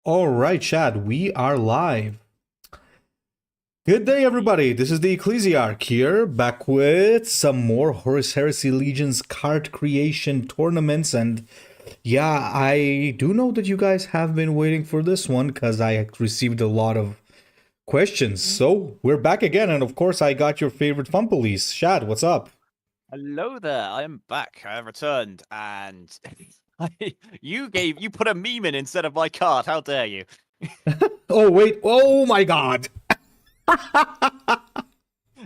All right, Chad, we are live. Good day, everybody. This is the Ecclesiarch here, back with some more Horus Heresy Legion's card creation tournaments. And yeah, I do know that you guys have been waiting for this one because I received a lot of questions. So we're back again. And of course, I got your favorite fun police. Chad, what's up? Hello there, I am back. I have returned, and you put a meme in instead of my card. How dare you? Oh, wait. Oh, my God.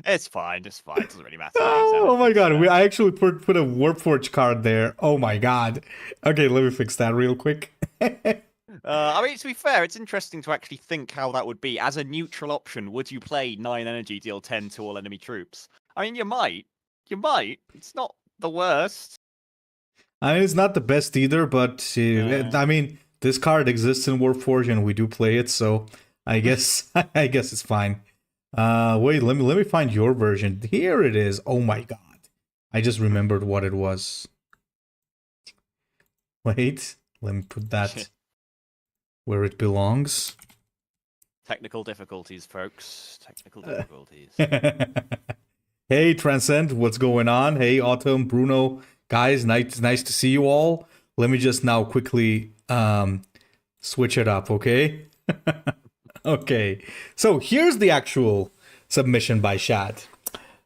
It's fine. It's fine. It doesn't really matter. Oh my God, I actually put a Warforge card there. Oh my God. Okay, let me fix that real quick. I mean, to be fair, it's interesting to actually think how that would be. As a neutral option, would you play 9 energy, deal 10 to all enemy troops? I mean, you might. You might. It's not the worst. I mean, it's not the best either, but I mean, this card exists in Warforge and we do play it, so I guess I guess it's fine. Wait, let me find your version. Here it is. Oh my God. I just remembered what it was. Wait, let me put that where it belongs. Technical difficulties, folks. Technical difficulties. Hey, Transcend, what's going on? Hey, Autumn, Bruno, guys, nice to see you all. Let me just now quickly switch it up, okay? Okay, so here's the actual submission by Shad.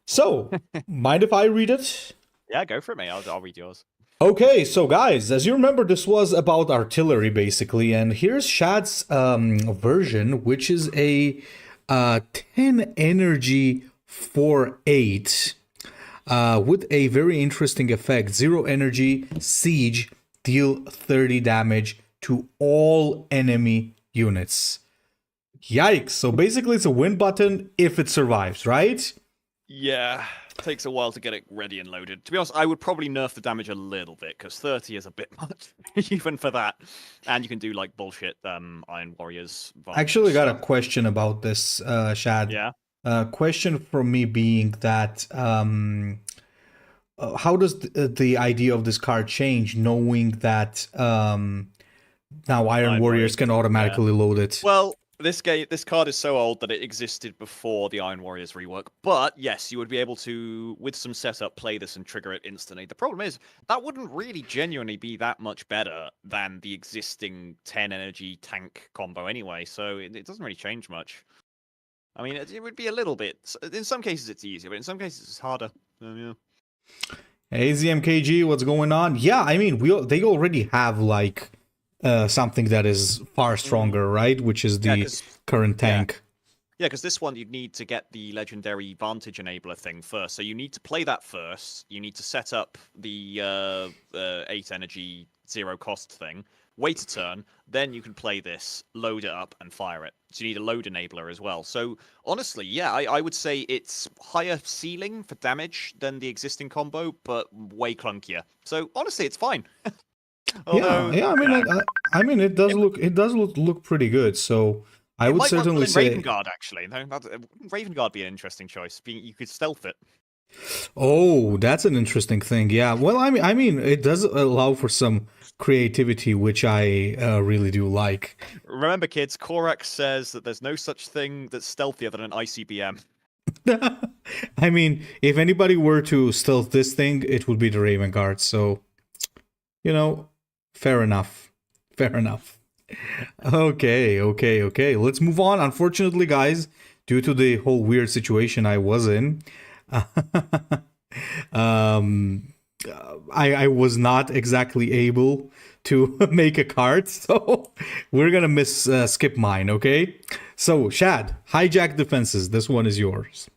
So, mind if I read it? Yeah, go for it, mate. I'll read yours. Okay, so guys, as you remember, this was about artillery, basically, and here's Shad's version, which is a 10 energy for 8 with a very interesting effect. 0 energy, siege, deal 30 damage to all enemy units. Yikes. So basically it's a win button if it survives, right? Yeah, takes a while to get it ready and loaded. To be honest, I would probably nerf the damage a little bit, because 30 is a bit much, even for that. And you can do, like, bullshit Iron Warriors. I actually got a question about this, Shad. Yeah? Question from me being that, how does the idea of this card change, knowing that now Iron Warriors can automatically load it? Well, this card is so old that it existed before the Iron Warriors rework. But yes, you would be able to, with some setup, play this and trigger it instantly. The problem is that wouldn't really genuinely be that much better than the existing 10 energy tank combo anyway. So it doesn't really change much. I mean, it would be a little bit. In some cases, it's easier, but in some cases, it's harder. Yeah. Hey, ZMKG, what's going on? Yeah, I mean, they already have like something that is far stronger, right? Which is the current tank. Yeah, because this one you'd need to get the legendary Vantage Enabler thing first. So you need to play that first. You need to set up the 8 energy 0 cost thing. Wait a turn, then you can play this, load it up, and fire it. So you need a load enabler as well. So honestly, yeah, I would say it's higher ceiling for damage than the existing combo, but way clunkier. So honestly, it's fine. Although, yeah. I mean, it does look pretty good. So I would certainly say Raven Guard. Actually, no, Raven Guard be an interesting choice. You could stealth it. Oh, that's an interesting thing. Yeah. Well, I mean, it does allow for some creativity, which I really do like. Remember, kids, Korax says that there's no such thing that's stealthier than an ICBM. I mean, if anybody were to stealth this thing, it would be the Raven Guard. So, you know, fair enough. Fair enough. Okay. Let's move on. Unfortunately, guys, due to the whole weird situation I was in, I was not exactly able to make a card, so we're gonna skip mine, okay? So, Shad, Hijacked defenses. This one is yours.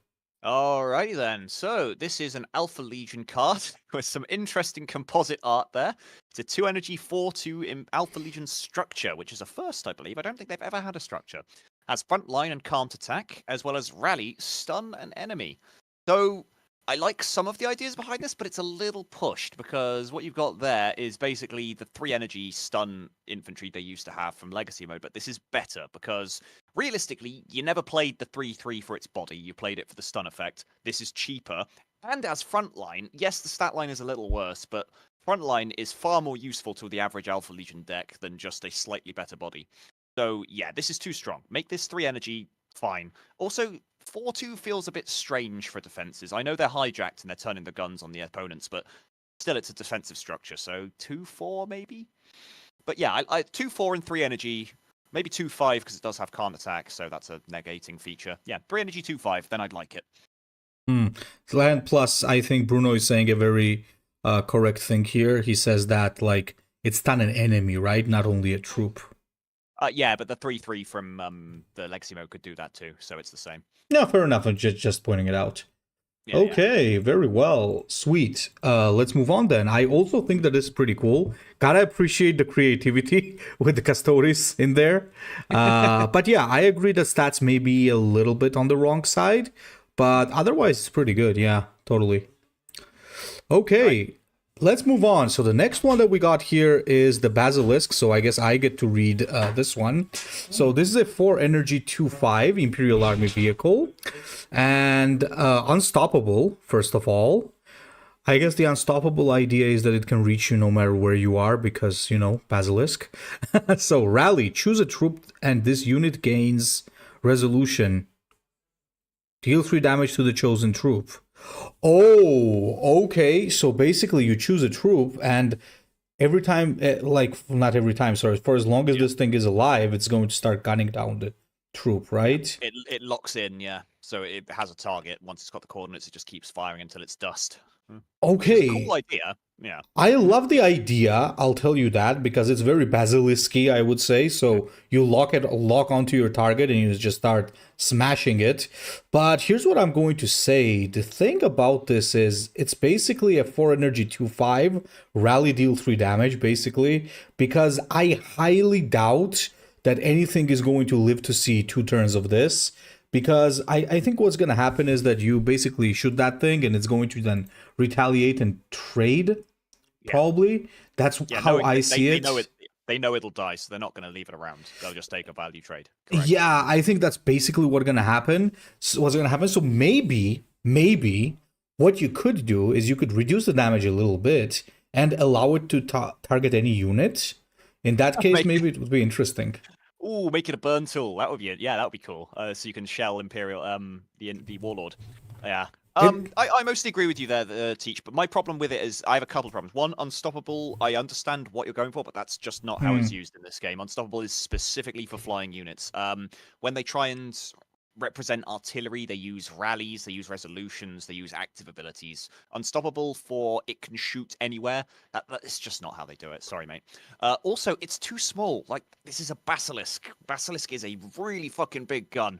Alrighty then. So this is an Alpha Legion card with some interesting composite art there. It's a 2 energy 4/2 Alpha Legion structure, which is a first, I believe. I don't think they've ever had a structure. Has frontline and can't attack, as well as rally, stun an enemy. So I like some of the ideas behind this, but it's a little pushed because what you've got there is basically the 3 energy stun infantry they used to have from Legacy mode, but this is better because realistically, you never played the 3/3 for its body, you played it for the stun effect. This is cheaper, and as frontline, yes, the stat line is a little worse, but frontline is far more useful to the average Alpha Legion deck than just a slightly better body. So yeah, this is too strong. Make this 3 energy, fine. Also, 4-2 feels a bit strange for defenses. I know they're hijacked and they're turning the guns on the opponents, but still it's a defensive structure. So 2-4 maybe? But yeah, 2-4 and 3 energy, maybe 2-5 because it does have can't attack, so that's a negating feature. Yeah, 3 energy, 2-5, then I'd like it. And plus, I think Bruno is saying a very correct thing here. He says that, like, it's stun an enemy, right? Not only a troop. Yeah, but the 3-3 from the Legacy mode could do that too, so it's the same. No, fair enough. I'm just pointing it out. Yeah, okay, very well. Sweet. Let's move on then. I also think that is pretty cool. Gotta appreciate the creativity with the Custodes in there. But yeah, I agree that stats may be a little bit on the wrong side, but otherwise it's pretty good. Yeah, totally. Okay. Right. Let's move on. So the next one that we got here is the Basilisk. So I guess I get to read this one. So this is a 4 energy 2/5 Imperial Army vehicle. And unstoppable, first of all. I guess the unstoppable idea is that it can reach you no matter where you are because, you know, Basilisk. So rally, choose a troop and this unit gains resolution. Deal 3 damage to the chosen troop. Oh, okay. So basically you choose a troop and every time, like, not every time, sorry, for as long as this thing is alive, it's going to start gunning down the troop, right? It locks in, yeah. So it has a target. Once it's got the coordinates, it just keeps firing until it's dust. Okay. Cool idea. Yeah. I love the idea, I'll tell you that, because it's very Basilisky, I would say. So you lock onto your target and you just start smashing it. But here's what I'm going to say. The thing about this is it's basically a 4 energy 2/5 rally deal 3 damage, basically, because I highly doubt that anything is going to live to see 2 turns of this. Because I think what's going to happen is that you basically shoot that thing and it's going to then retaliate and trade, probably. That's how I see it. They know it'll die, so they're not going to leave it around. They'll just take a value trade. Correct? Yeah, I think that's basically what's going to happen. So maybe what you could do is you could reduce the damage a little bit and allow it to target any unit. In that case, maybe it would be interesting. Ooh, make it a burn tool. That would be that would be cool. So you can shell Imperial the Warlord. Yeah. I mostly agree with you there, Teach, but my problem with it is I have a couple of problems. One, Unstoppable, I understand what you're going for, but that's just not how it's used in this game. Unstoppable is specifically for flying units. When they try and represent artillery, they use rallies, they use resolutions, they use active abilities. Unstoppable for it can shoot anywhere. That's just not how they do it. Sorry, mate. Also, it's too small. Like, this is a Basilisk. Basilisk is a really fucking big gun.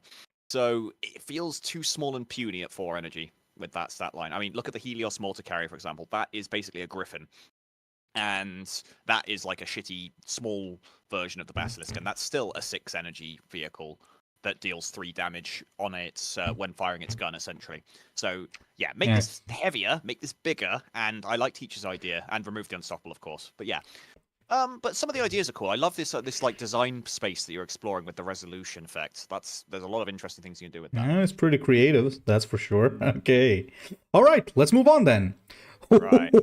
So it feels too small and puny at 4 energy with that stat line. I mean, look at the Helios mortar carrier, for example. That is basically a Griffin. And that is like a shitty small version of the Basilisk. And that's still a 6 energy vehicle that deals 3 damage on it when firing its gun, essentially. So, yeah, make this heavier, make this bigger, and I like Teacher's idea, and remove the Unstoppable, of course. But yeah. But some of the ideas are cool. I love this like design space that you're exploring with the resolution effect. There's a lot of interesting things you can do with that. Yeah, it's pretty creative, that's for sure. Okay. All right, let's move on then. Right.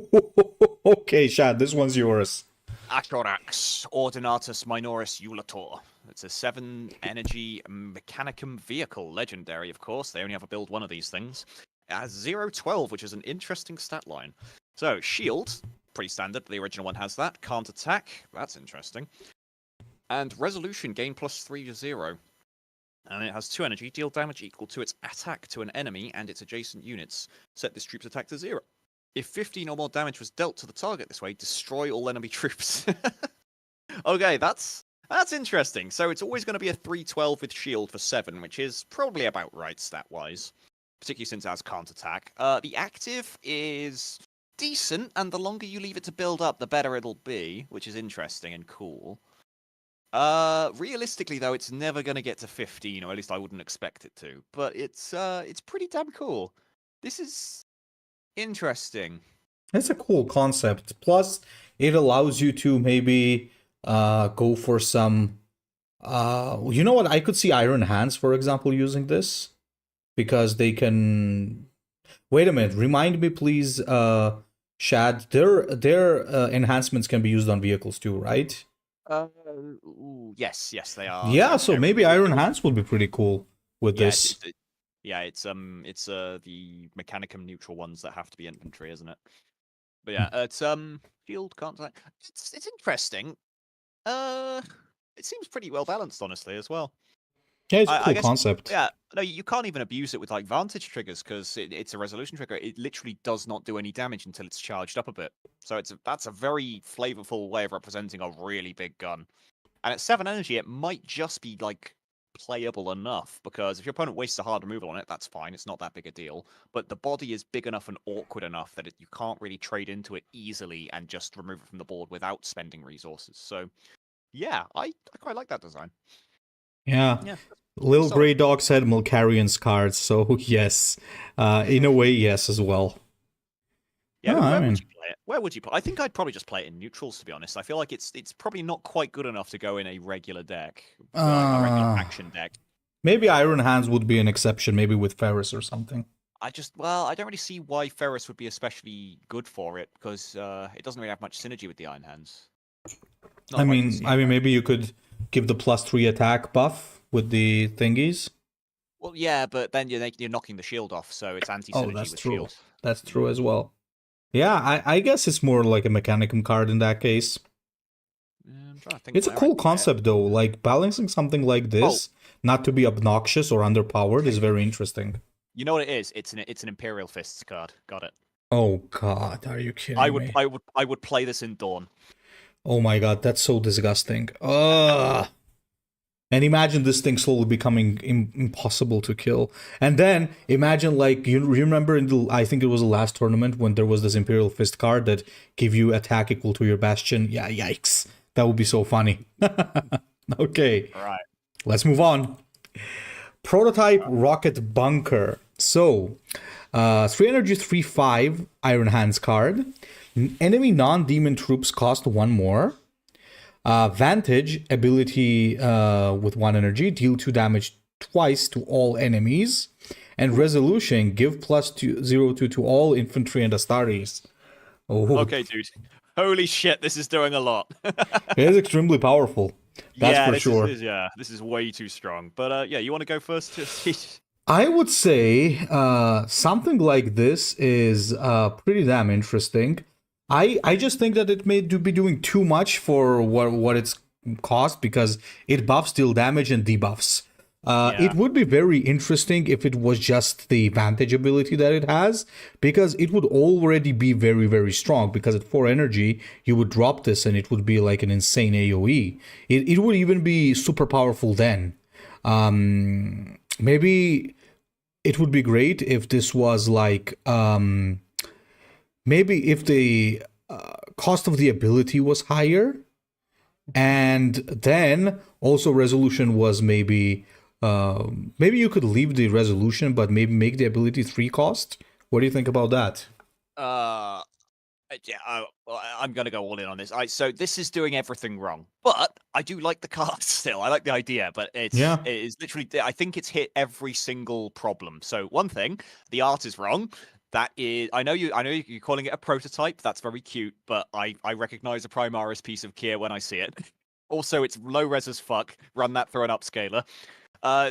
Okay, Shad, this one's yours. Ashurax, Ordinatus Minoris Ulator. It's a 7 energy Mechanicum vehicle, legendary, of course. They only have to build one of these things. It has 0-12, which is an interesting stat line. So, shield, pretty standard. The original one has that. Can't attack. That's interesting. And resolution, gain +3 to 0. And it has 2 energy. Deal damage equal to its attack to an enemy and its adjacent units. Set this troop's attack to 0. If 15 or more damage was dealt to the target this way, destroy all enemy troops. Okay, that's interesting. So it's always going to be a 3-12 with shield for 7, which is probably about right stat-wise. Particularly since it has can't attack. The active is decent, and the longer you leave it to build up, the better it'll be, which is interesting and cool. Realistically, though, it's never going to get to 15, or at least I wouldn't expect it to. But it's pretty damn cool. This is interesting. It's a cool concept. Plus, it allows you to maybe go for some... you know what? I could see Iron Hands, for example, using this. Because they can... Wait a minute. Remind me, please, Shad. Their enhancements can be used on vehicles too, right? Yes, they are. Yeah, so They're maybe really Iron cool. Hands would be pretty cool with Yeah, this. it's the Mechanicum neutral ones that have to be infantry, isn't it? But yeah, it's shield can't. It's interesting. Uh, it seems pretty well balanced, honestly, as well. Yeah, it's a I cool guess, concept. yeah, no, you can't even abuse it with like vantage triggers because it's a resolution trigger. It literally does not do any damage until it's charged up a bit. So that's a very flavorful way of representing a really big gun. And at 7 energy, it might just be like playable enough because if your opponent wastes a hard removal on it, that's fine. It's not that big a deal. But the body is big enough and awkward enough that you can't really trade into it easily and just remove it from the board without spending resources. So yeah, I quite like that design. Yeah. Yeah, pretty Little solid. Grey Dog said Malkarian's cards, so yes. In a way, yes, as well. Yeah, Oh, I where would mean, you play it? Where would you play? I think I'd probably just play it in neutrals, to be honest. I feel like it's probably not quite good enough to go in a regular deck, like a regular uh, faction deck. maybe Iron Hands would be an exception, maybe with Ferris or something. I don't really see why Ferris would be especially good for it because it doesn't really have much synergy with the Iron Hands. Not that I can see it. Maybe you could give the +3 attack buff with the thingies. Well, yeah, but then you're knocking the shield off, so it's anti-synergy That's with true. shield. That's true as well. Yeah, I guess it's more like a Mechanicum card in that case. I'm trying to think It's a where I cool can play it. concept though. Like balancing something like this, not to be obnoxious or underpowered, is very interesting. You know what it is? It's an Imperial Fists card. Got it. Oh god, are you kidding me? I would play this in Dawn. Oh my god, that's so disgusting. Ugh. And imagine this thing slowly becoming impossible to kill. And then imagine, like, you remember I think it was the last tournament when there was this Imperial Fist card that gave you attack equal to your Bastion. Yeah, yikes. That would be so funny. Okay, All right. let's move on. Prototype Rocket Bunker. So, 3 energy, 3/5 Iron Hands card. Enemy non-demon troops cost 1 more. Vantage ability with 1 energy, deal 2 damage twice to all enemies. And Resolution, give +0 to all infantry and Astartes. Oh, Okay, dude. Holy shit, this is doing a lot. it is extremely powerful. That's for sure. This is way too strong. But yeah, you want to go first? I would say something like this is pretty damn interesting. I just think that it may be doing too much for what it's cost because it buffs deal damage and debuffs. It would be very interesting if it was just the Vantage ability that it has, because it would already be very, very strong, because at 4 energy, you would drop this and it would be like an insane AoE. It would even be super powerful then. Maybe it would be great if this was like... maybe if the cost of the ability was higher, and then also resolution was maybe you could leave the resolution, but maybe make the ability 3 cost. What do you think about that? Yeah, I'm gonna go all in on this. So this is doing everything wrong, but I do like the card still. I like the idea, but it is literally. I think it's hit every single problem. So one thing, the art is wrong. That is, I know you're calling it a prototype. That's very cute, but I recognize a Primaris piece of gear when I see it. Also, it's low res as fuck. Run that through an upscaler.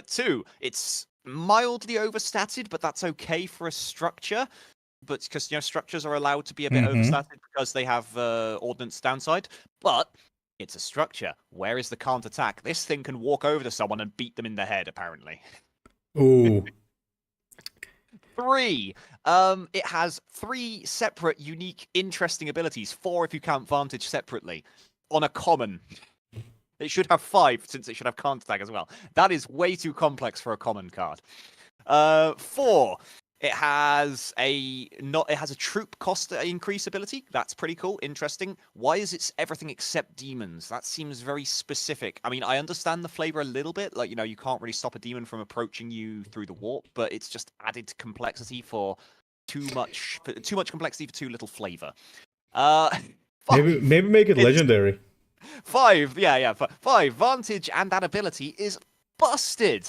2, it's mildly overstated, but that's okay for a structure. But because structures are allowed to be a bit overstated because they have ordnance downside. But it's a structure. Where is the can't attack? This thing can walk over to someone and beat them in the head, apparently. Ooh. 3. It has 3 separate, unique, interesting abilities. 4 if you count Vantage separately. On a common. It should have 5, since it should have can't attack as well. That is way too complex for a common card. 4. It has a troop cost increase ability. That's pretty cool, interesting. Why is it everything except demons? That seems very specific. I mean, I understand the flavor a little bit. Like, you can't really stop a demon from approaching you through the warp, but it's just added complexity for too much complexity for too little flavor. 5. Maybe make it legendary. 5, yeah. 5, Vantage and that ability is busted.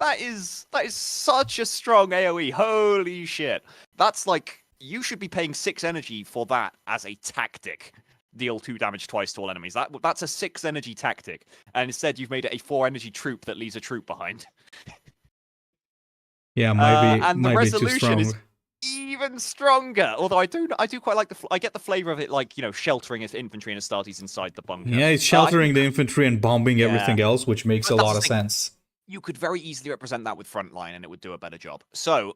That is such a strong AoE. Holy shit. That's like, you should be paying 6 energy for that as a tactic. deal 2 damage twice to all enemies. That's a 6 energy tactic, and instead you've made it a 4 energy troop that leaves a troop behind. Yeah, And the might be too resolution is strong. even stronger. Although I do quite like I get the flavor of it, like, you know, sheltering his infantry and Astartes inside the bunker. Yeah, it's sheltering the infantry and bombing everything else, which makes a But that's lot the of thing. sense. You could very easily represent that with frontline, and it would do a better job. So,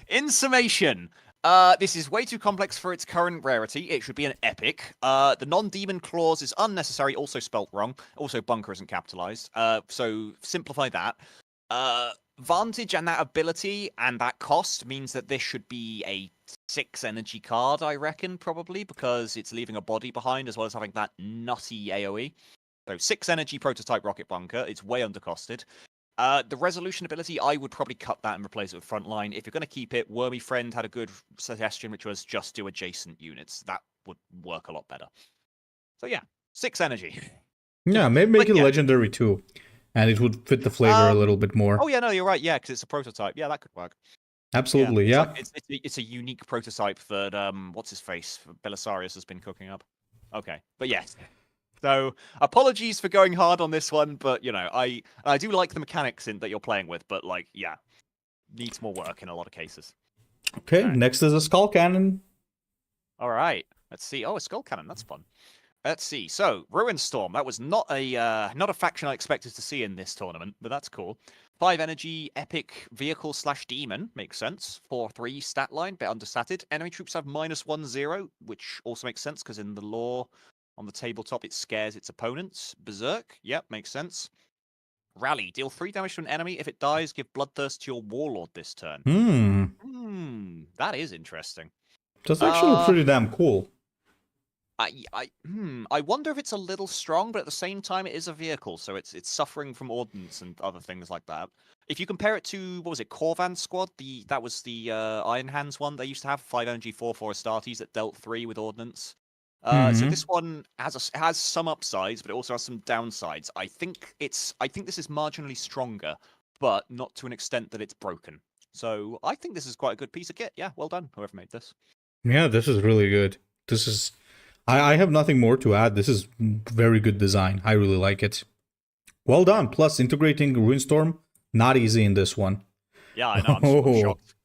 in summation, this is way too complex for its current rarity. It should be an epic. The non-demon clause is unnecessary, also spelt wrong. Also, bunker isn't capitalized. So simplify that. Vantage and that ability and that cost means that this should be a 6 energy card, I reckon, probably, because it's leaving a body behind as well as having that nutty AoE. So 6 energy prototype rocket bunker. It's way undercosted. The resolution ability, I would probably cut that and replace it with frontline. If you're going to keep it, Wormy Friend had a good suggestion, which was just do adjacent units. That would work a lot better. So yeah, 6 energy. Yeah, maybe make But it yeah. legendary too, and it would fit the flavor a little bit more. Oh yeah, no, you're right. Yeah, because it's a prototype. Yeah, that could work. Absolutely, yeah. It's a unique prototype that what's his face, Belisarius has been cooking up. Okay, but yes. So apologies for going hard on this one, but you know, I do like the mechanics that you're playing with, but like, yeah, needs more work in a lot of cases. Okay, next is a skull cannon. All right, let's see. Oh, a skull cannon, that's fun. Let's see. So Ruin Storm, that was not a faction I expected to see in this tournament, but that's cool. 5 energy, epic vehicle / demon, makes sense. 4/3 stat line, bit understated. Enemy troops have -1/0, which also makes sense because in the lore on the tabletop it scares its opponents. Berserk, yep, makes sense. Rally, deal 3 damage to an enemy. If it dies, give Bloodthirst to your warlord this turn. That is interesting. That's actually pretty damn cool. I wonder if it's a little strong, but at the same time, it is a vehicle, so it's suffering from ordnance and other things like that. If you compare it to, what was it, Corvan's squad? That was the Iron Hands one they used to have, 5 energy, 4/4 Astartes that dealt 3 with ordnance. So this one has some upsides, but it also has some downsides. I think this is marginally stronger, but not to an extent that it's broken. So I think this is quite a good piece of kit. Yeah, well done, whoever made this. Yeah, this is really good. This is... I have nothing more to add. This is very good design. I really like it. Well done. Plus, integrating Ruinstorm, not easy in this one. Yeah, I know. I'm shocked.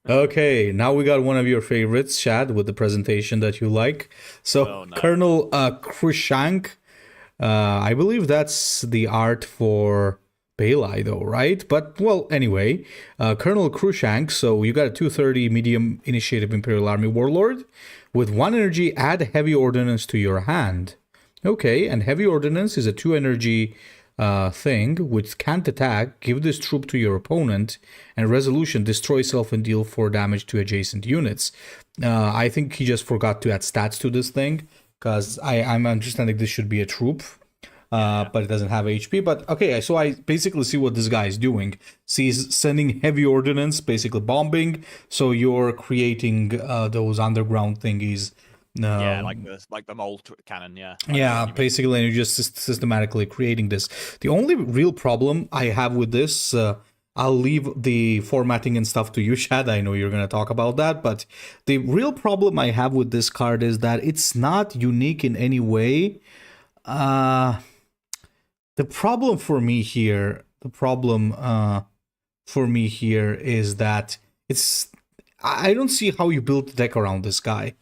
Okay, now we got one of your favorites, Shad, with the presentation that you like. So, Colonel Kruishank, I believe that's the art for Baelai, though, right? But, well, anyway, Colonel Kruishank, so you got a 230 medium initiative Imperial Army Warlord. With 1 energy, add Heavy Ordnance to your hand. Okay, and Heavy Ordnance is a 2 energy thing which can't attack. Give this troop to your opponent, and resolution, destroy self and deal 4 damage to adjacent units. I think he just forgot to add stats to this thing, because I'm understanding this should be a troop. But it doesn't have HP. But okay, so I basically see what this guy is doing. So he's sending heavy ordnance, basically bombing. So you're creating those underground thingies. Like the mold cannon, yeah. Yeah, basically, and you're just systematically creating this. The only real problem I have with this, I'll leave the formatting and stuff to you, Shad. I know you're going to talk about that, but the real problem I have with this card is that it's not unique in any way. The problem for me here is that I don't see how you build the deck around this guy.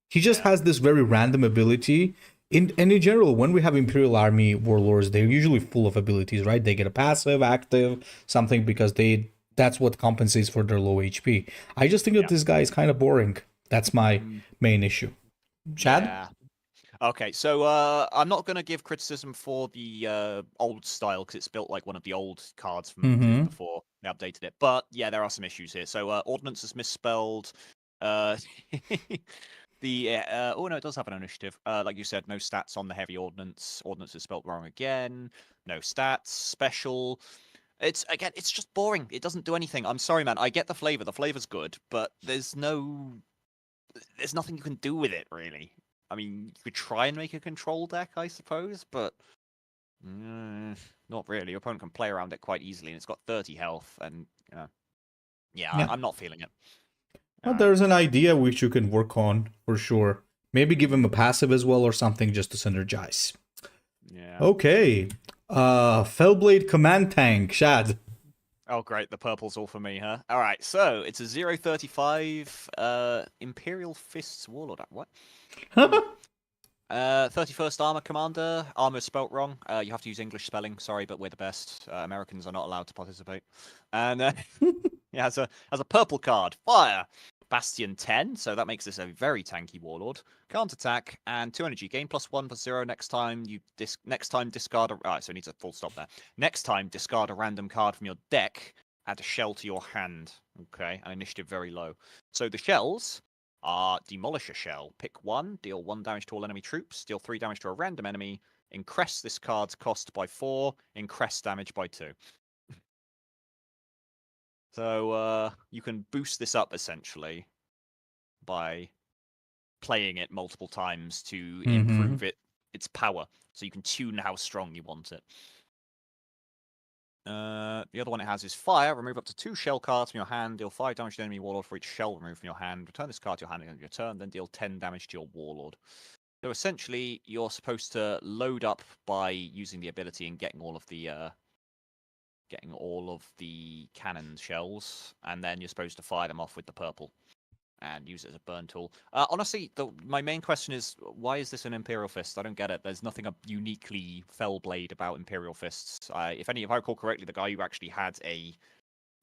He just has this very random ability. In general, when we have Imperial Army Warlords, they're usually full of abilities, right? They get a passive, active, something, because that's what compensates for their low HP. I just think that this guy is kind of boring. That's my main issue. Chad? Yeah. Okay, so I'm not going to give criticism for the old style because it's built like one of the old cards from before they updated it. But yeah, there are some issues here. So Ordnance is misspelled. Oh no, it does have an initiative. Like you said, no stats on the heavy ordnance. Ordnance is spelled wrong again. No stats. Special. It's just boring. It doesn't do anything. I'm sorry, man. I get the flavor. The flavor's good, but there's nothing you can do with it, really. I mean, you could try and make a control deck, I suppose, but not really. Your opponent can play around it quite easily, and it's got 30 health, and I'm not feeling it. Well, there's an idea which you can work on, for sure. Maybe give him a passive as well or something just to synergize. Yeah. Okay. Fellblade Command Tank, Shad. Oh, great. The purple's all for me, huh? All right. So it's a 035 Imperial Fists Warlord. What? 31st Armor Commander. Armor spelt wrong. You have to use English spelling. Sorry, but we're the best. Americans are not allowed to participate. And it has a purple card. Fire. Bastion 10, so that makes this a very tanky warlord. Can't attack and 2 energy. Gain +1 for 0 next time you discard a. Alright, so it needs a full stop there. Next time discard a random card from your deck. Add a shell to your hand. Okay, and initiative very low. So the shells are Demolish a Shell. Pick 1, deal 1 damage to all enemy troops, deal 3 damage to a random enemy, increase this card's cost by 4, increase damage by 2. So you can boost this up essentially by playing it multiple times to improve its power. So you can tune how strong you want it. The other one it has is Fire. Remove up to 2 shell cards from your hand. Deal 5 damage to enemy warlord for each shell removed from your hand. Return this card to your hand at the end of your turn. Then deal 10 damage to your warlord. So essentially, you're supposed to load up by using the ability and getting all of the cannon shells, and then you're supposed to fire them off with the purple and use it as a burn tool. Honestly, my main question is, why is this an Imperial Fist? I don't get it. There's nothing uniquely Fellblade about Imperial Fists. If I recall correctly, the guy who actually had a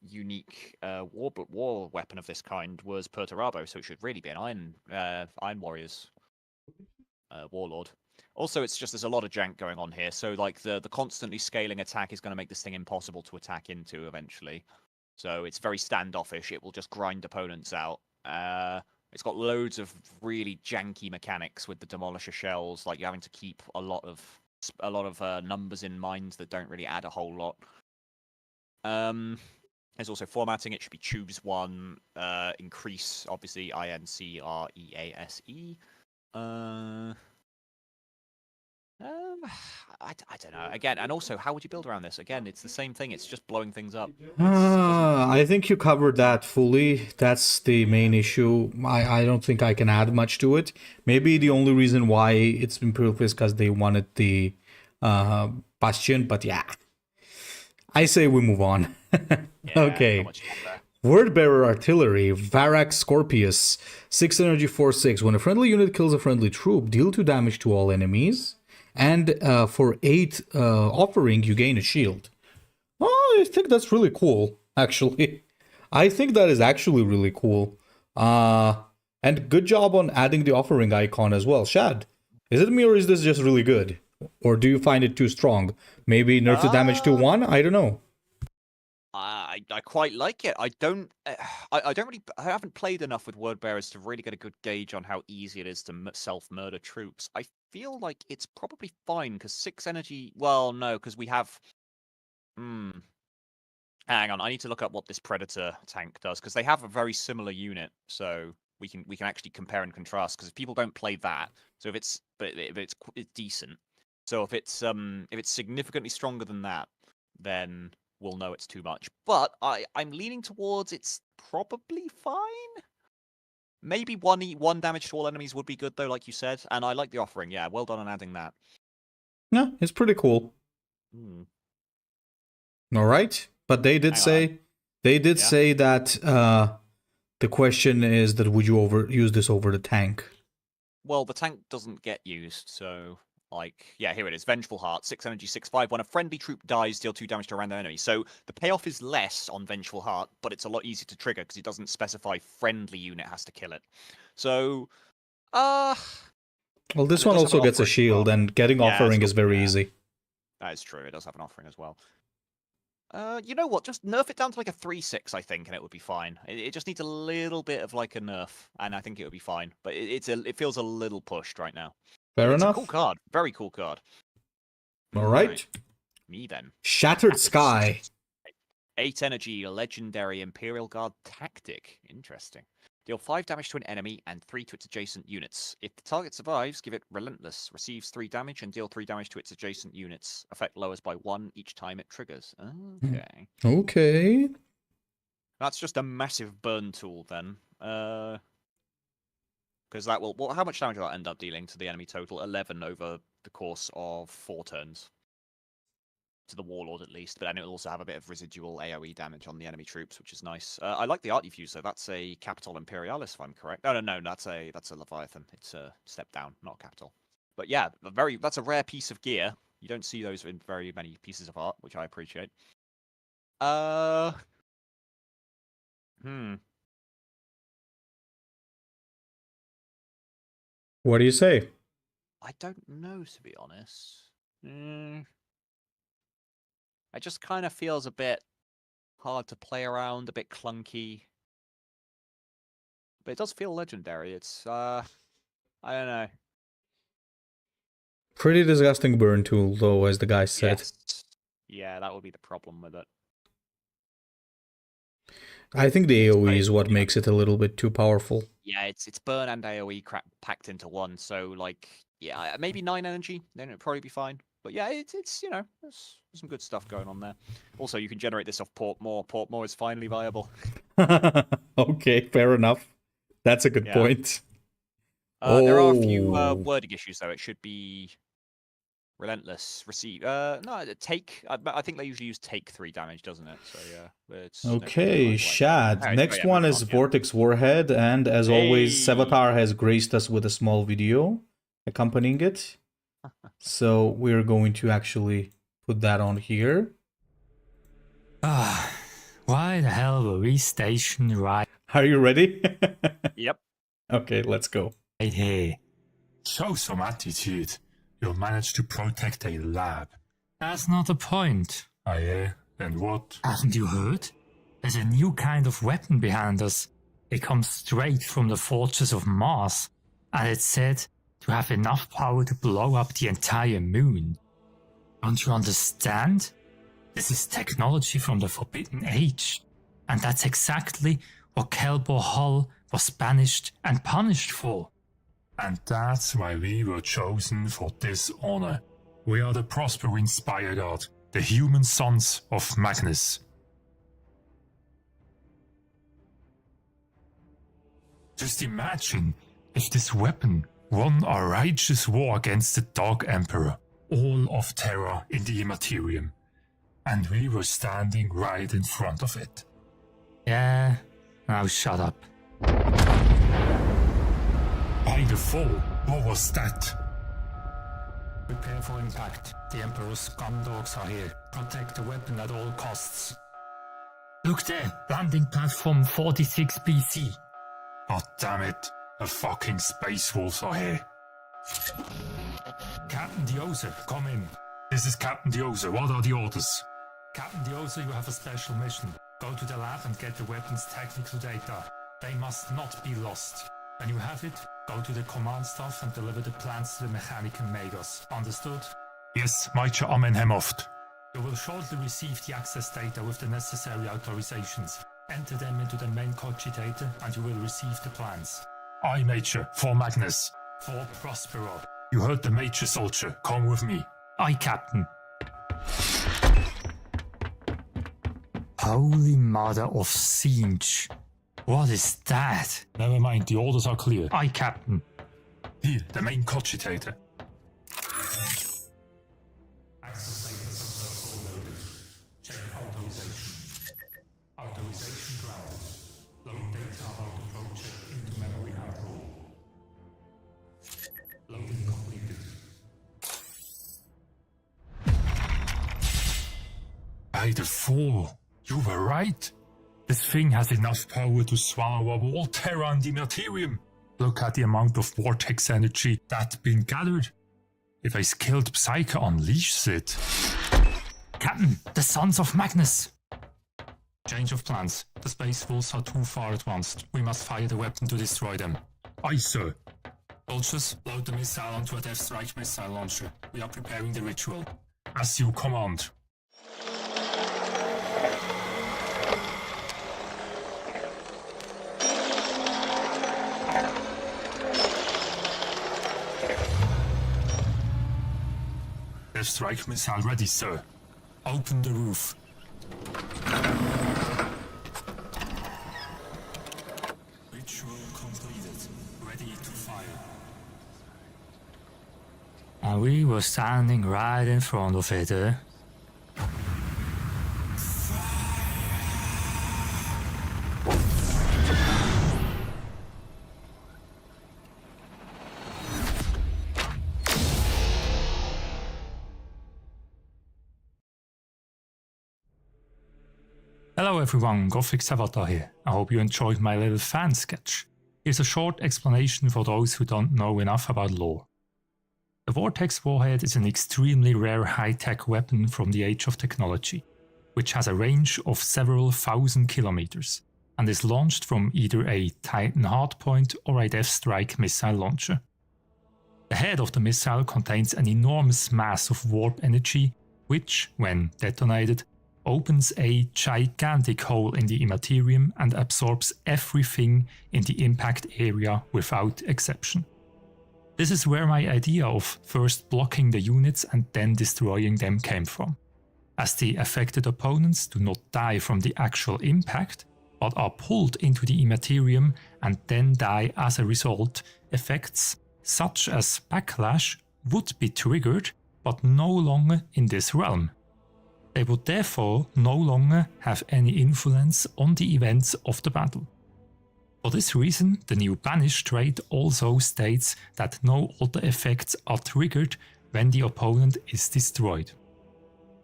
unique war weapon of this kind was Perturabo, so it should really be an Iron Warriors warlord. Also, it's just there's a lot of jank going on here, so like the constantly scaling attack is going to make this thing impossible to attack into eventually. So it's very standoffish. It will just grind opponents out. It's got loads of really janky mechanics with the Demolisher shells, like you're having to keep a lot of numbers in mind that don't really add a whole lot. There's also formatting. It should be choose 1, increase, obviously, INCREASE. I don't know. Again, and also, how would you build around this? Again, it's the same thing. It's just blowing things up. I think you covered that fully. That's the main issue. I don't think I can add much to it. Maybe the only reason why it's improved is because they wanted the Bastion, but yeah. I say we move on. Okay. Wordbearer Artillery, Vharak Scorpius, 6 energy, 4/6. When a friendly unit kills a friendly troop, deal 2 damage to all enemies. And for 8 offering, you gain a shield. Oh, I think that's really cool, actually. I think that is actually really cool. And good job on adding the offering icon as well. Shad, is it me or is this just really good? Or do you find it too strong? Maybe nerf the damage to 1? I don't know. I quite like it. I haven't played enough with word bearers to really get a good gauge on how easy it is to self-murder troops. I feel like it's probably fine because 6 energy. Well, no, because we have. Hang on, I need to look up what this Predator tank does because they have a very similar unit, so we can actually compare and contrast. Because if people don't play that, so if it's decent. So if it's significantly stronger than that, then we'll know it's too much. But I'm leaning towards it's probably fine. Maybe 1 damage to all enemies would be good though, like you said. And I like the offering. Yeah, well done on adding that. Yeah, it's pretty cool. All right, but they did say that the question is that would you use this over the tank? Well, the tank doesn't get used, so like, yeah, here it is. Vengeful Heart, 6 energy, 6/5. When a friendly troop dies, deal 2 damage to a random enemy. So the payoff is less on Vengeful Heart, but it's a lot easier to trigger because it doesn't specify friendly unit has to kill it. So, well, this one also gets a shield, and getting offering is very easy. That is true. It does have an offering as well. You know what? Just nerf it down to like a 3/6, I think, and it would be fine. It just needs a little bit of like a nerf, and I think it would be fine. But it feels a little pushed right now. Fair enough. It's a cool card. Very cool card. All right. Me then. Shattered Sky. 8 energy, legendary Imperial Guard tactic. Interesting. Deal 5 damage to an enemy and 3 to its adjacent units. If the target survives, give it Relentless. Receives 3 damage and deal 3 damage to its adjacent units. Effect lowers by 1 each time it triggers. Okay. Okay. That's just a massive burn tool then. Because because that will. Well, how much damage will that end up dealing to the enemy total? 11 over the course of 4 turns. To the Warlord at least, but then it'll also have a bit of residual AoE damage on the enemy troops, which is nice. I like the art you've used, though. That's a Capital Imperialis, if I'm correct. No, that's a Leviathan. It's a step down, not a Capital. But yeah, that's a rare piece of gear. You don't see those in very many pieces of art, which I appreciate. What do you say? I don't know, to be honest. It just kind of feels a bit hard to play around, a bit clunky. But it does feel legendary. It's, I don't know. Pretty disgusting burn tool, though, as the guy said. Yes. Yeah, that would be the problem with it. I think the AoE is what makes it a little bit too powerful. Yeah, it's burn and AoE packed into one. So, like, yeah, maybe 9 energy, then it'd probably be fine. But yeah, it's you know, there's some good stuff going on there. Also, you can generate this off Portmore. Portmore is finally viable. Okay, fair enough. That's a good point. There are a few wording issues, though. It should be relentless, receive. No, take. I think they usually use take 3 damage, doesn't it? So yeah. It's okay, Shad. Next one is Vortex Warhead, and as always, Sevatar has graced us with a small video accompanying it. So we're going to actually put that on here. Why the hell were we stationed right? Are you ready? Yep. Okay, let's go. Right here. Show some attitude. You'll manage to protect a lab. That's not the point. Ah, yeah? And what? Haven't you heard? There's a new kind of weapon behind us. It comes straight from the fortress of Mars, and it's said to have enough power to blow up the entire moon. Don't you understand? This is technology from the Forbidden Age, and that's exactly what Kelbor Hull was banished and punished for. And that's why we were chosen for this honor. We are the Prospering Spire Guard, the human sons of Magnus. Just imagine if this weapon won a righteous war against the Dark Emperor, all of terror in the Immaterium, and we were standing right in front of it. Yeah, now shut up. By the fall, what was that? Prepare for impact. The Emperor's scumdogs are here. Protect the weapon at all costs. Look there, landing platform 46 BC. God damn it, the fucking space wolves are here. Captain Diosa, come in. This is Captain Diosa, what are the orders? Captain Diosa, you have a special mission. Go to the lab and get the weapon's technical data. They must not be lost. When you have it, go to the command staff and deliver the plans to the Mechanican Magos. Understood? Yes, Major Amenhemoft. You will shortly receive the access data with the necessary authorizations. Enter them into the main cogitator and you will receive the plans. Aye, Major, for Magnus. For Prospero. You heard the Major, soldier. Come with me. Aye, Captain. Holy Mother of Siege. What is that? Never mind, the orders are clear. Aye, Captain. Here, the main cogitator. Check authorization. Authorization granted. Load data about the project into memory control. Loading completed. By the fall, you were right. This thing has enough power to swallow up all terror and the Immaterium. Look at the amount of vortex energy that's been gathered. If a skilled Psyker unleashes it... Captain, the Sons of Magnus! Change of plans. The space wolves are too far advanced. We must fire the weapon to destroy them. Aye, sir. Soldiers, load the missile onto a Deathstrike missile launcher. We are preparing the ritual. As you command. Deathstrike missile ready, sir. Open the roof. Ritual completed. Ready to fire. And we were standing right in front of it, eh? Hello everyone, Gothic Avatar here. I hope you enjoyed my little fan sketch. Here's a short explanation for those who don't know enough about lore. The Vortex warhead is an extremely rare high-tech weapon from the age of technology, which has a range of several thousand kilometers, and is launched from either a Titan hardpoint or a Deathstrike missile launcher. The head of the missile contains an enormous mass of warp energy, which, when detonated, opens a gigantic hole in the immaterium and absorbs everything in the impact area without exception. This is where my idea of first blocking the units and then destroying them came from. As the affected opponents do not die from the actual impact, but are pulled into the immaterium and then die as a result, effects such as backlash would be triggered, but no longer in this realm. They would therefore no longer have any influence on the events of the battle. For this reason, the new Banish trait also states that no other effects are triggered when the opponent is destroyed.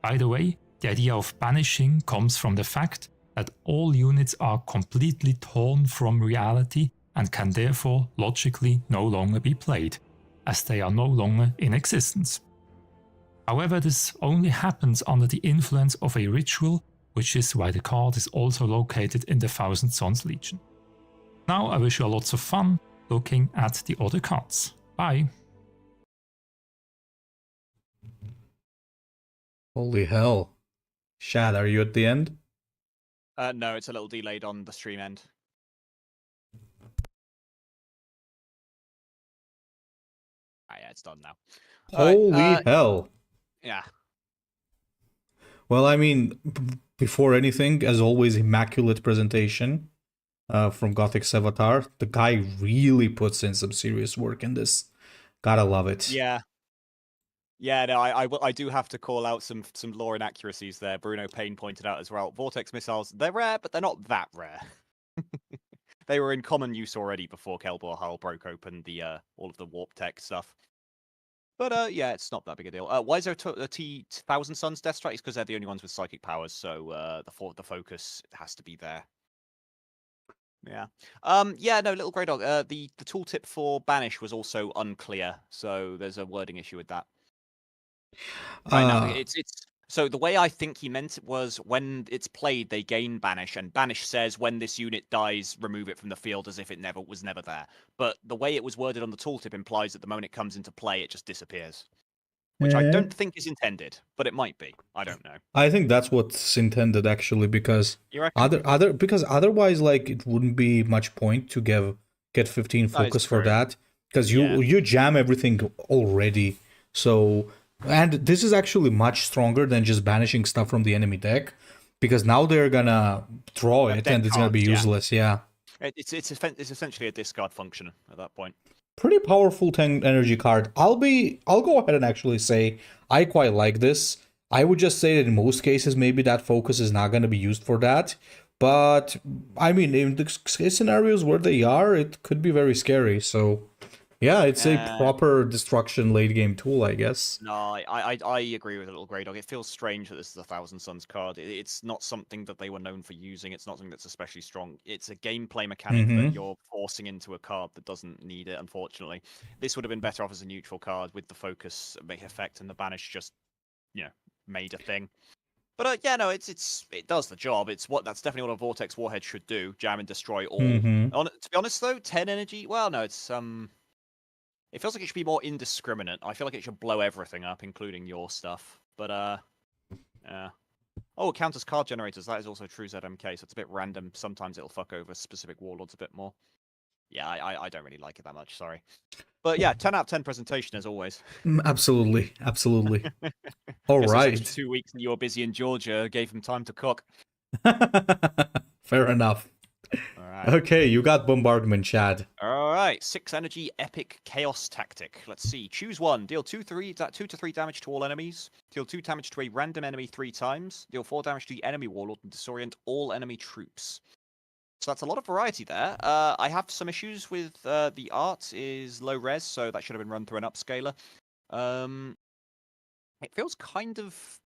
By the way, the idea of banishing comes from the fact that all units are completely torn from reality and can therefore logically no longer be played, as they are no longer in existence. However, this only happens under the influence of a ritual, which is why the card is also located in the Thousand Sons Legion. Now I wish you lots of fun looking at the other cards. Bye! Holy hell. Shad, are you at the end? No, it's a little delayed on the stream end. Ah, yeah, it's done now. Holy hell. Yeah. Well, I mean, before anything, as always, immaculate presentation from Gothic Avatar. The guy really puts in some serious work in this. Gotta love it. Yeah. Yeah, no, I do have to call out some lore inaccuracies there. Bruno Payne pointed out as well. Vortex missiles, they're rare, but they're not that rare. They were in common use already before Kelbor Hull broke open the all of the warp tech stuff. But yeah, it's not that big a deal. Why is there a T Thousand Suns Deathstrike? It's because they're the only ones with psychic powers, so the focus has to be there. Yeah. Yeah, no, little grey dog. The tooltip for banish was also unclear, so there's a wording issue with that. Right now, it's so the way I think he meant it was when it's played, they gain banish, and banish says when this unit dies, remove it from the field as if it was never there. But the way it was worded on the tooltip implies that the moment it comes into play, it just disappears, which I don't think is intended, but it might be. I don't know. I think that's what's intended actually, because You reckon? because otherwise, like, it wouldn't be much point to get 15 focus for that, because you jam everything already. So. And this is actually much stronger than just banishing stuff from the enemy deck, because now they're gonna draw it and it's gonna be useless. Yeah. It's essentially a discard function at that point. Pretty powerful 10 energy card. I'll go ahead and actually say I quite like this. I would just say that in most cases maybe that focus is not gonna be used for that. But I mean, in the scenarios where they are, it could be very scary. So yeah, it's a proper destruction late game tool, I guess. No, I agree with Little Grey Dog. It feels strange that this is a Thousand Suns card. It's not something that they were known for using. It's not something that's especially strong. It's a gameplay mechanic that you're forcing into a card that doesn't need it, unfortunately. This would have been better off as a neutral card with the focus effect, and the banish just, made a thing. But yeah, no, it does the job. That's definitely what a Vortex Warhead should do: jam and destroy all. To be honest, though, 10 energy. Well, no, it's It feels like it should be more indiscriminate. I feel like it should blow everything up, including your stuff. But oh, it counters card generators. That is also true ZMK, so it's a bit random. Sometimes it'll fuck over specific warlords a bit more. Yeah, I don't really like it that much. Sorry. But yeah, 10 out of 10 presentation as always. Absolutely. All right. 2 weeks that you were busy in Georgia gave him time to cook. Fair enough. All right. Okay, you got Bombardment, Chad. All right, 6 energy epic chaos tactic. Let's see. Choose one. Deal 2 to 3 damage to all enemies. Deal 2 damage to a random enemy 3 times. Deal 4 damage to the enemy warlord and disorient all enemy troops. So that's a lot of variety there. I have some issues with the art is low res, so that should have been run through an upscaler. It feels kind of,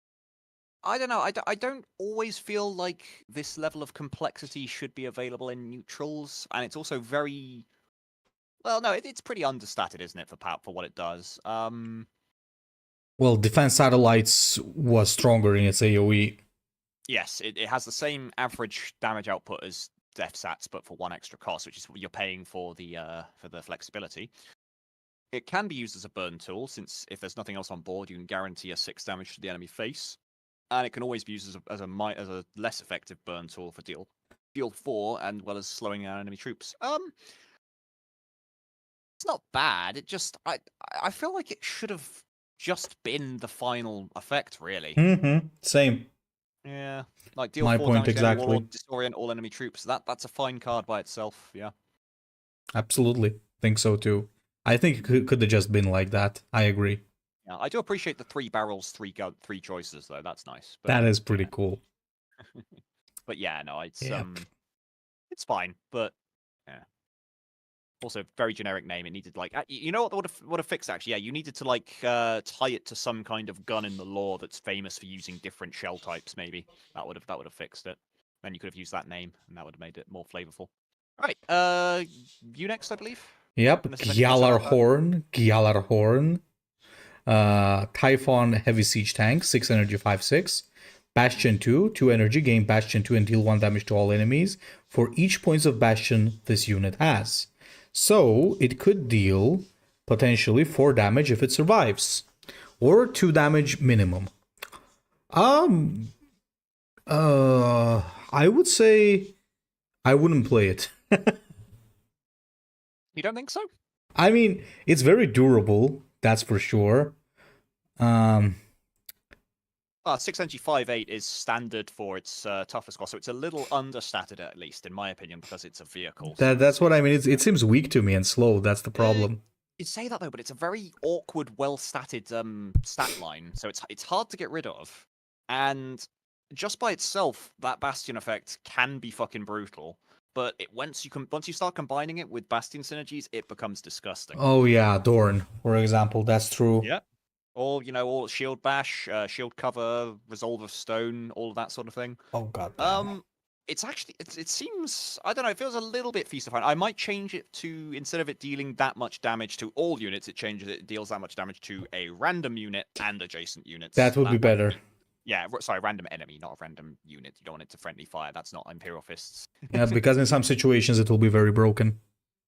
I don't know. I don't always feel like this level of complexity should be available in neutrals, and it's also very well. No, it's pretty understated, isn't it, for what it does? Well, Defense Satellites was stronger in its AoE. Yes, it has the same average damage output as Death Sats, but for 1 extra cost, which is what you're paying for the flexibility. It can be used as a burn tool, since if there's nothing else on board, you can guarantee a 6 damage to the enemy face, and it can always be used as a less effective burn tool for deal 4, and well as slowing down enemy troops. It's not bad. It just I feel like it should have just been the final effect, really. Mm-hmm. Same. Yeah, like deal My 4 point damage to enemy exactly. warlord, disorient all enemy troops. That's a fine card by itself. Yeah. Absolutely. Think so too. I think it could have just been like that. I agree. Yeah, I do appreciate the 3 barrels, 3 choices though. That's nice. But, That is pretty cool. but yeah, no, it's Yep. it's fine. But yeah, also very generic name. It needed like you know what would have fixed actually. Yeah, you needed to like tie it to some kind of gun in the lore that's famous for using different shell types. Maybe that would have fixed it. Then you could have used that name, and that would have made it more flavorful. All right, you next, I believe. Yep. Unless there's anything else about that. Gjallarhorn. Typhon Heavy Siege Tank, 6 energy, 5/6. Bastion 2, 2 energy, gain Bastion 2 and deal 1 damage to all enemies for each points of Bastion this unit has. So it could deal potentially 4 damage if it survives, or 2 damage minimum. I would say I wouldn't play it. You don't think so? I mean, it's very durable, that's for sure. 6 energy 5/8 is standard for its toughest cost, so it's a little understated at least, in my opinion, because it's a vehicle. That's what I mean. It seems weak to me and slow. That's the problem. You say that though, but it's a very awkward, well-statted stat line, so it's hard to get rid of. And just by itself, that Bastion effect can be fucking brutal. But once you start combining it with Bastion synergies, it becomes disgusting. Oh yeah, Dorn, for example, that's true. Yeah. Or all shield bash, shield cover, resolve of stone, all of that sort of thing. Oh god. It's actually it seems, I don't know, it feels a little bit feast of fun. I might change it to, instead of it dealing that much damage to all units, it deals that much damage to a random unit and adjacent units. That would be better. Yeah, sorry, random enemy, not a random unit. You don't want it to friendly fire. That's not Imperial Fists. Yeah, because in some situations it will be very broken.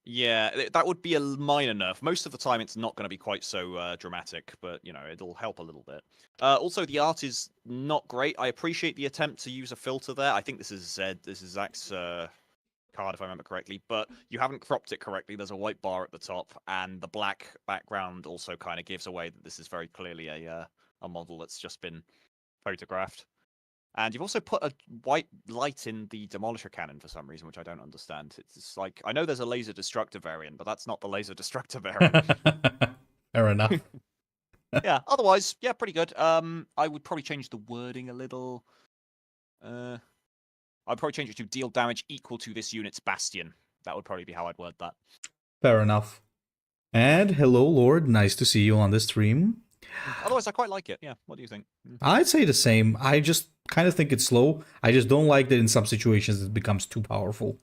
Yeah, that would be a minor nerf. Most of the time, it's not going to be quite so dramatic, but it'll help a little bit. Also, the art is not great. I appreciate the attempt to use a filter there. I think this is Zach's card, if I remember correctly, but you haven't cropped it correctly. There's a white bar at the top, and the black background also kind of gives away that this is very clearly a model that's just been photographed. And you've also put a white light in the Demolisher cannon for some reason, which I don't understand. It's like, I know there's a laser destructor variant, but that's not the laser destructor variant. Fair enough. Yeah, otherwise, yeah, pretty good. I would probably change the wording a little. I'd probably change it to deal damage equal to this unit's Bastion. That would probably be how I'd word that. Fair enough. And hello, Lord. Nice to see you on the stream. Otherwise, I quite like it. Yeah, what do you think? I'd say the same. I just kind of think it's slow. I just don't like that in some situations it becomes too powerful.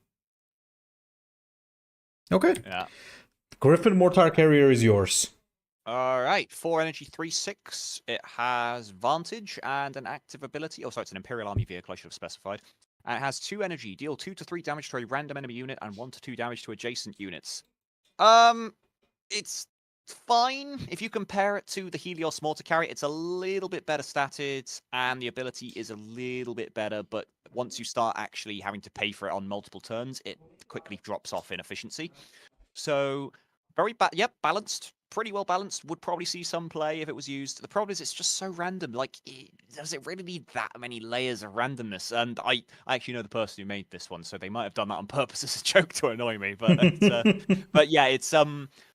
Okay. Yeah. Griffin Mortar Carrier is yours. All right, 4 energy, 3/6. It has Vantage and an active ability. Oh, sorry, it's an Imperial Army vehicle, I should have specified. And it has 2 energy, deal 2 to 3 damage to a random enemy unit and 1 to 2 damage to adjacent units. It's fine. If you compare it to the Helios Mortar Carrier, it's a little bit better statted, and the ability is a little bit better, but once you start actually having to pay for it on multiple turns, it quickly drops off in efficiency. So, very balanced. pretty well balanced. Would probably see some play if it was used. The problem is it's just so random. Like, does it really need that many layers of randomness? And I actually know the person who made this one, so they might have done that on purpose as a joke to annoy me. But but yeah, it's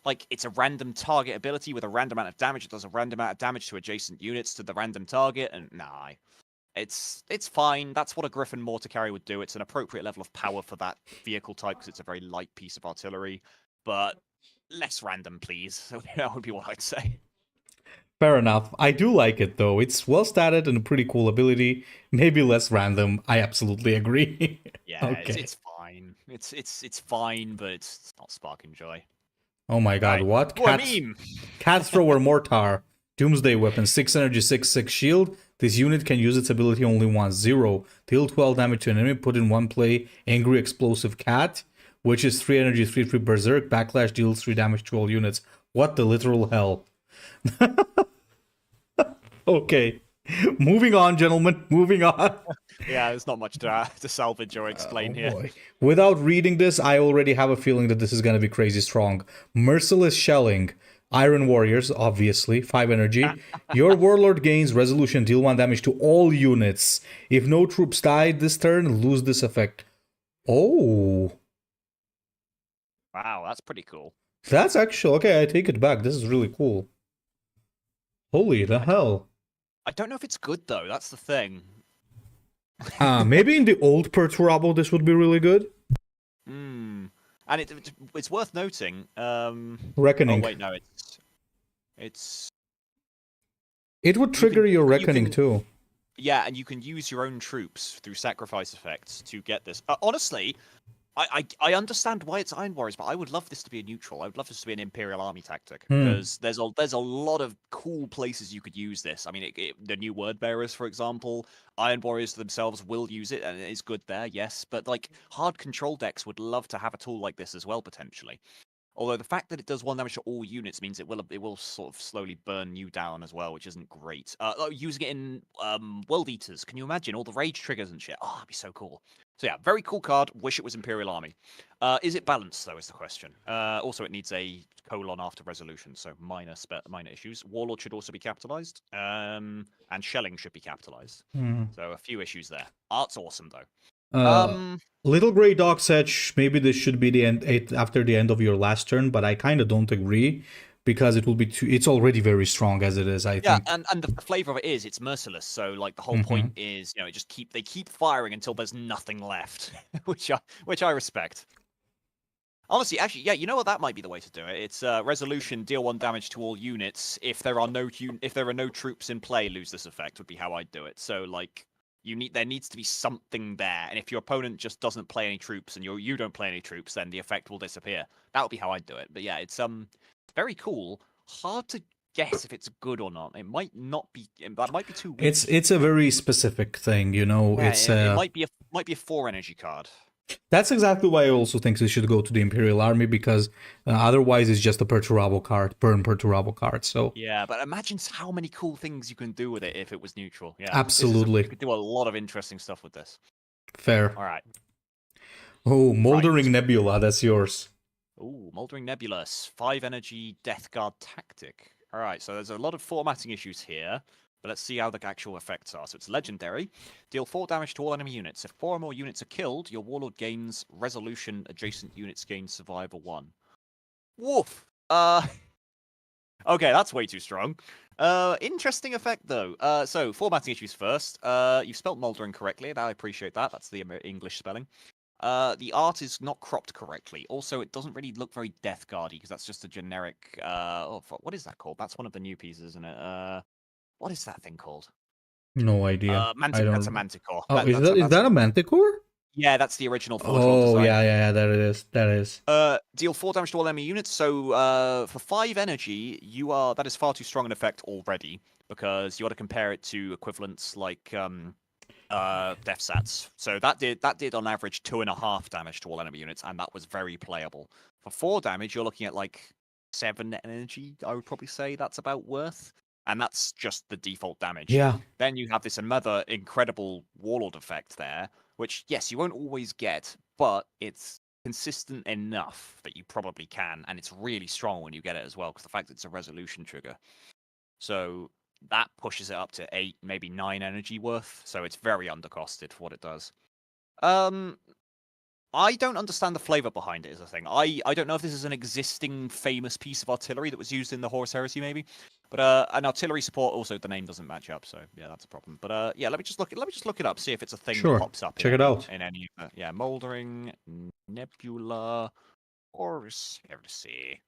like it's a random target ability with a random amount of damage. It does a random amount of damage to adjacent units to the random target, and nah. It's fine. That's what a Griffin mortar carry would do. It's an appropriate level of power for that vehicle type because it's a very light piece of artillery. But less random, please. So that would be what I'd say. Fair enough. I do like it though. It's well statted and a pretty cool ability. Maybe less random. I absolutely agree. Yeah, Okay. it's fine. It's fine, but it's not sparking joy. Oh my god, Right. what? Oh, a meme. Catthrower Mortar. Doomsday weapon. 6 energy, 6/6 shield. This unit can use its ability only once. 0. Deal 12 damage to an enemy. Put in one play Angry Explosive Cat, which is 3 energy, 3/3 Berserk. Backlash deals 3 damage to all units. What the literal hell? Okay. Moving on, gentlemen. Moving on. Yeah, there's not much to salvage or explain here. Boy. Without reading this, I already have a feeling that this is going to be crazy strong. Merciless Shelling. Iron Warriors, obviously. 5 energy. Your Warlord gains Resolution. Deal 1 damage to all units. If no troops died this turn, lose this effect. Oh. Wow, that's pretty cool. That's actually... Okay, I take it back. This is really cool. Holy the hell. I don't know if it's good though. That's the thing. Maybe in the old Perturabo this would be really good. Hmm. And it's worth noting. Reckoning. Oh wait, no, it's. It would trigger your you Reckoning can- too. Yeah, and you can use your own troops through sacrifice effects to get this. Honestly, I understand why it's Iron Warriors, but I would love this to be a neutral. I would love this to be an Imperial Army tactic because there's a lot of cool places you could use this. I mean, the new Word Bearers, for example, Iron Warriors themselves will use it, and it is good there, yes. But like hard control decks would love to have a tool like this as well, potentially. Although the fact that it does 1 damage to all units means it will sort of slowly burn you down as well, which isn't great. Using it in World Eaters, can you imagine all the rage triggers and shit? Oh, that'd be so cool. So yeah, very cool card. Wish it was Imperial Army. Is it balanced though? Is the question. Also, it needs a colon after resolution, so minor issues. Warlord should also be capitalized, and shelling should be capitalized. So a few issues there. Art's awesome though. Little Grey Dog said maybe this should be the end after the end of your last turn, but I kind of don't agree because it will be it's already very strong as it is. I think. And the flavor of it is it's merciless. So like the whole point is they keep firing until there's nothing left, which I respect. Honestly, actually, yeah, you know what? That might be the way to do it. It's resolution, deal 1 damage to all units. If there are no troops in play, lose this effect would be how I'd do it. So like. There needs to be something there, and if your opponent just doesn't play any troops and you don't play any troops, then the effect will disappear. That would be how I'd do it. But yeah, it's very cool. Hard to guess if it's good or not. It might not be. That might be too weak. It's a very specific thing, you know. Yeah, it's it might be a 4 energy card. That's exactly why I also think they should go to the Imperial Army because otherwise it's just a Perturabo card, burn Perturabo card. So yeah, but imagine how many cool things you can do with it if it was neutral. Yeah, absolutely, you could do a lot of interesting stuff with this. Fair. All right. Oh, Mouldering Nebula, that's yours. Ooh, Mouldering Nebula, 5 energy Death Guard tactic. All right, so there's a lot of formatting issues here. But let's see how the actual effects are. So it's legendary. Deal 4 damage to all enemy units. If 4 or more units are killed, your Warlord gains resolution. Adjacent units gain survivor 1. Woof. Okay, that's way too strong. Interesting effect though. So formatting issues first. You've spelled Mouldering correctly. I appreciate that. That's the English spelling. The art is not cropped correctly. Also, it doesn't really look very Death Guardy because that's just a generic. What is that called? That's one of the new pieces, isn't it? What is that thing called? No idea. That's a Manticore. Oh, is that a Manticore? Yeah, that's the original. Oh, yeah, that it is. Deal 4 damage to all enemy units. So for 5 energy, that is far too strong an effect already because you got to compare it to equivalents like Death Sats. So that did on average 2.5 damage to all enemy units, and that was very playable. For 4 damage, you're looking at like 7 energy. I would probably say that's about worth. And that's just the default damage. Yeah. Then you have this another incredible Warlord effect there, which, yes, you won't always get, but it's consistent enough that you probably can, and it's really strong when you get it as well, because the fact that it's a resolution trigger. So that pushes it up to 8, maybe 9 energy worth. So it's very undercosted for what it does. I don't understand the flavor behind it is the thing. I don't know if this is an existing famous piece of artillery that was used in the Horus Heresy, maybe. But an artillery support also the name doesn't match up, so yeah, that's a problem. But yeah, let me just look it up, see if it's a thing Sure. that pops up. Check it out. In any yeah, Mouldering, Nebula, Horus Heresy.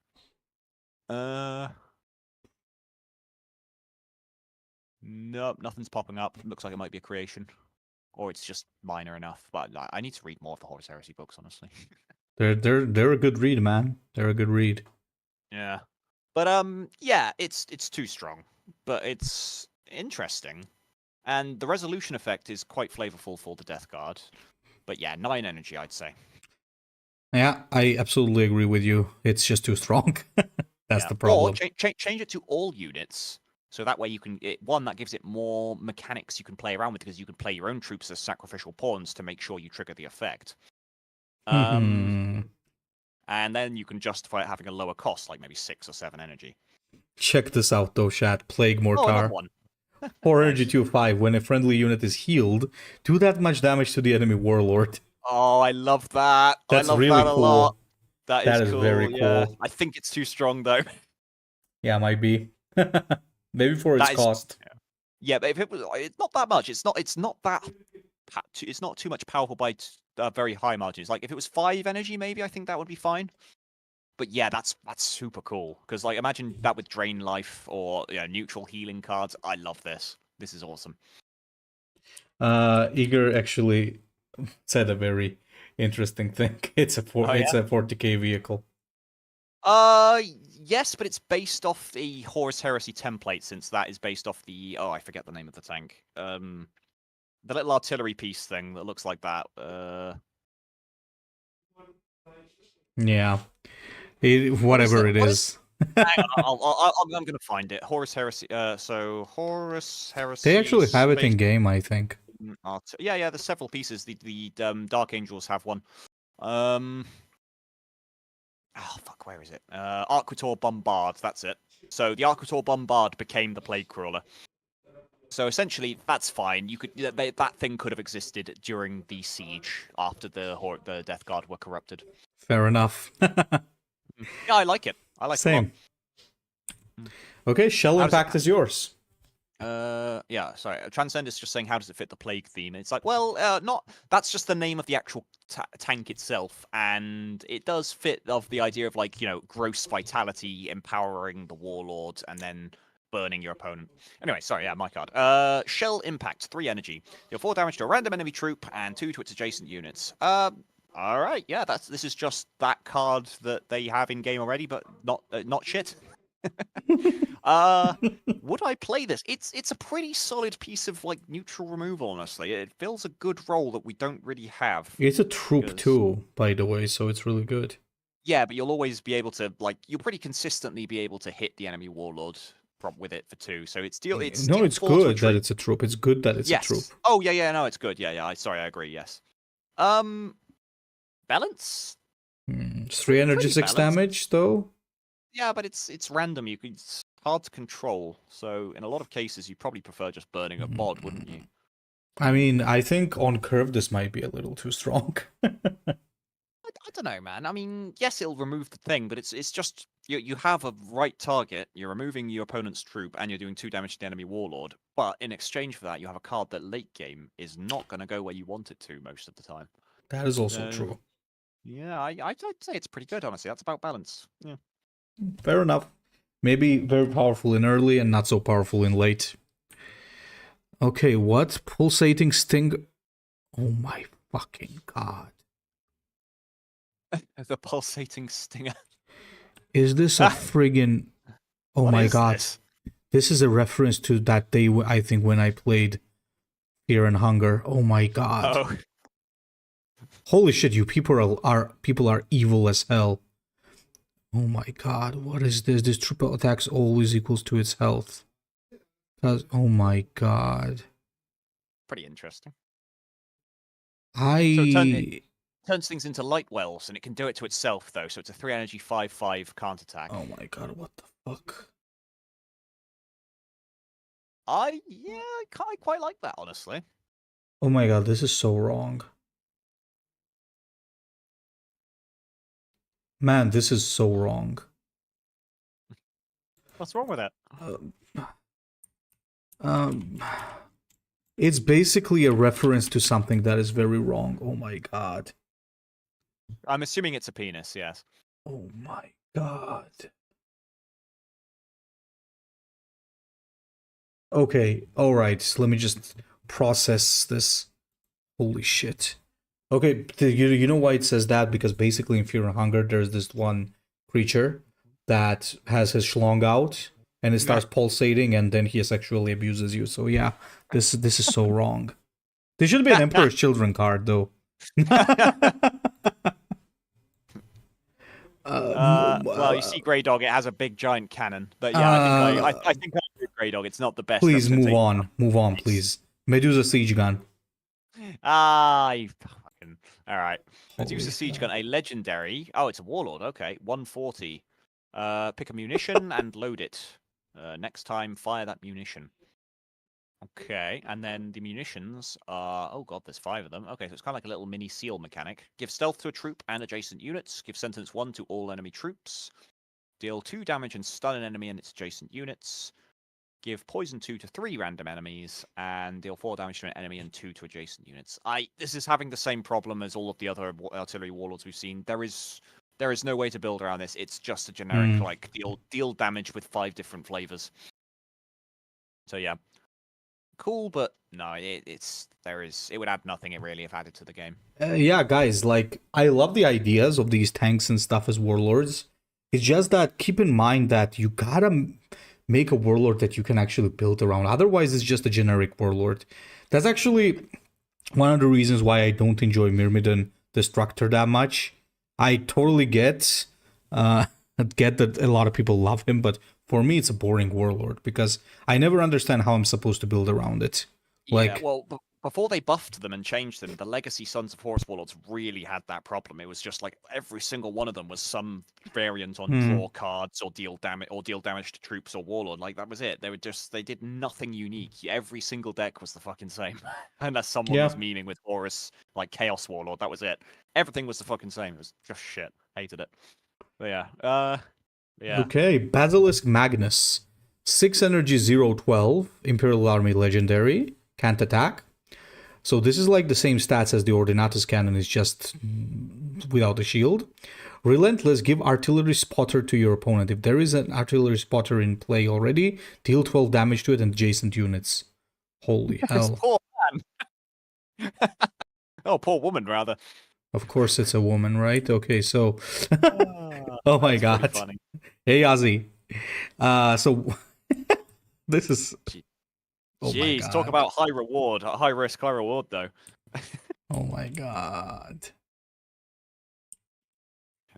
Nope, nothing's popping up. Looks like it might be a creation. Or it's just minor enough. But I need to read more of the Horus Heresy books, honestly. They're a good read, man. They're a good read. Yeah. But yeah, it's too strong. But it's interesting. And the resolution effect is quite flavorful for the Death Guard. But yeah, 9 energy, I'd say. Yeah, I absolutely agree with you. It's just too strong. That's the problem. Or change it to all units. So that way you can, that gives it more mechanics you can play around with, because you can play your own troops as sacrificial pawns to make sure you trigger the effect. And then you can justify it having a lower cost, like maybe 6 or 7 energy. Check this out though, chat. Plague another Mortar. one. 4 energy 2/5. When a friendly unit is healed, do that much damage to the enemy warlord. Oh, I love that. That's I love really that a cool. lot. That is cool. very Yeah. cool. I think it's too strong though. Yeah, might be. Maybe for its cost. Yeah, but if it was, it's not that much. It's not that. It's not too much powerful by very high margins. Like if it was 5 energy, maybe I think that would be fine. But yeah, that's super cool. Because like imagine that with drain life or neutral healing cards. I love this. This is awesome. Igor actually said a very interesting thing. It's a 40k vehicle. Yes, but it's based off the Horus Heresy template, since that is based off the I forget the name of the tank. The little artillery piece thing that looks like that. Yeah. Whatever it is. Hang on, I'm gonna find it. Horus Heresy. So Horus Heresy. They actually have it in game, I think. Yeah. There's several pieces. The Dark Angels have one. Oh fuck, where is it? Arquitor Bombard. That's it. So the Arquitor Bombard became the Plague Crawler. So essentially, that's fine. You could that thing could have existed during the siege after the Death Guard were corrupted. Fair enough. Yeah, I like it. I like Same. it. Okay, Shell Impact is yours. Yeah, sorry. Transcend is just saying, how does it fit the plague theme? It's like, well, not. That's just the name of the actual tank itself, and it does fit of the idea of like gross vitality, empowering the warlord, and then burning your opponent. Anyway, sorry, yeah, my card. Shell Impact, 3 energy. Deal 4 damage to a random enemy troop and 2 to its adjacent units. All right, yeah, this is just that card that they have in game already, but not shit. Would I play this? It's a pretty solid piece of like neutral removal, honestly. It fills a good role that we don't really have. It's a troop too, by the way, so it's really good. Yeah, but you'll always be able to you'll pretty consistently be able to hit the enemy warlord with it for 2. So it's good that it's a troop. It's good that it's a troop. Oh yeah, no, it's good. Yeah. I agree. Yes. Balance. 3 energy, 6 damage though. Yeah, but it's random. It's hard to control. So in a lot of cases, you probably prefer just burning a bod, wouldn't you? I mean, I think on curve this might be a little too strong. I don't know, man. I mean, yes, it'll remove the thing, but it's just you have a right target. You're removing your opponent's troop, and you're doing 2 damage to the enemy warlord. But in exchange for that, you have a card that late game is not going to go where you want it to most of the time. That is also true. Yeah, I'd say it's pretty good, honestly. That's about balance. Yeah. Fair enough. Maybe very powerful in early and not so powerful in late. Okay, what? Pulsating Sting. Oh my fucking god. The Pulsating Stinger. Is this a friggin... Oh what my god. This is a reference to that day, I think, when I played Fear and Hunger. Oh my god. Oh. Holy shit, you people are evil as hell. Oh my god, what is this? This triple attacks always equals to its health. Oh my god. Pretty interesting. So turns things into light wells, and it can do it to itself though. So it's a 3 energy 5/5 can't attack. Oh my god, what the fuck? I quite like that honestly. Oh my god, this is so wrong. Man, this is so wrong. What's wrong with it? Um, it's basically a reference to something that is very wrong. Oh my god. I'm assuming it's a penis. Yes. Oh my god. Okay, alright, let me just process this. Holy shit. Okay, you know why it says that? Because basically in Fear and Hunger, there's this one creature that has his schlong out, and it starts pulsating, and then he sexually abuses you. So yeah, this is so wrong. There should be an Emperor's Children card, though. Well, you see Grey Dog, it has a big giant cannon. But yeah, I think I agree with Grey Dog. It's not the best. Please move representation. on. Move on, please. Medusa Siege Gun. You fucking... All right. Medusa Holy Siege fuck. Gun, a legendary. Oh, it's a Warlord. Okay, 140. Pick a munition and load it. Next time, fire that munition. Okay, and then the munitions are... Oh god, there's 5 of them. Okay, so it's kind of like a little mini seal mechanic. Give stealth to a troop and adjacent units. Give sentence 1 to all enemy troops. Deal 2 damage and stun an enemy and its adjacent units. Give poison 2 to 3 random enemies. And deal 4 damage to an enemy and 2 to adjacent units. This is having the same problem as all of the other artillery warlords we've seen. There is no way to build around this. It's just a generic, like, deal damage with 5 different flavors. So yeah. Cool, but no, it would add nothing it really if added to the game. Yeah, guys, like, I love the ideas of these tanks and stuff as warlords. It's just that keep in mind that you gotta make a warlord that you can actually build around. Otherwise, it's just a generic warlord. That's actually one of the reasons why I don't enjoy Myrmidon Destructor that much. I totally get that a lot of people love him, but for me, it's a boring warlord because I never understand how I'm supposed to build around it. Like, yeah, well, before they buffed them and changed them, the Legacy Sons of Horus Warlords really had that problem. It was just like every single one of them was some variant on draw cards or deal damage to troops or warlord. Like that was it. They did nothing unique. Every single deck was the fucking same, unless someone was meaning with Horus, like Chaos Warlord. That was it. Everything was the fucking same. It was just shit. Hated it. But yeah. Yeah. Okay, Basilisk Magnus. 6 energy 0/12, Imperial Army Legendary, can't attack. So this is like the same stats as the Ordinatus Cannon, is just without a shield. Relentless, give Artillery Spotter to your opponent. If there is an Artillery Spotter in play already, deal 12 damage to it and adjacent units. Holy hell. Poor man. Oh, poor woman, rather. Of course it's a woman, right? Okay, so... oh my god. Funny. Hey, Ozzy. So... this is... Oh jeez, talk about high reward. High risk, high reward, though. Oh my god.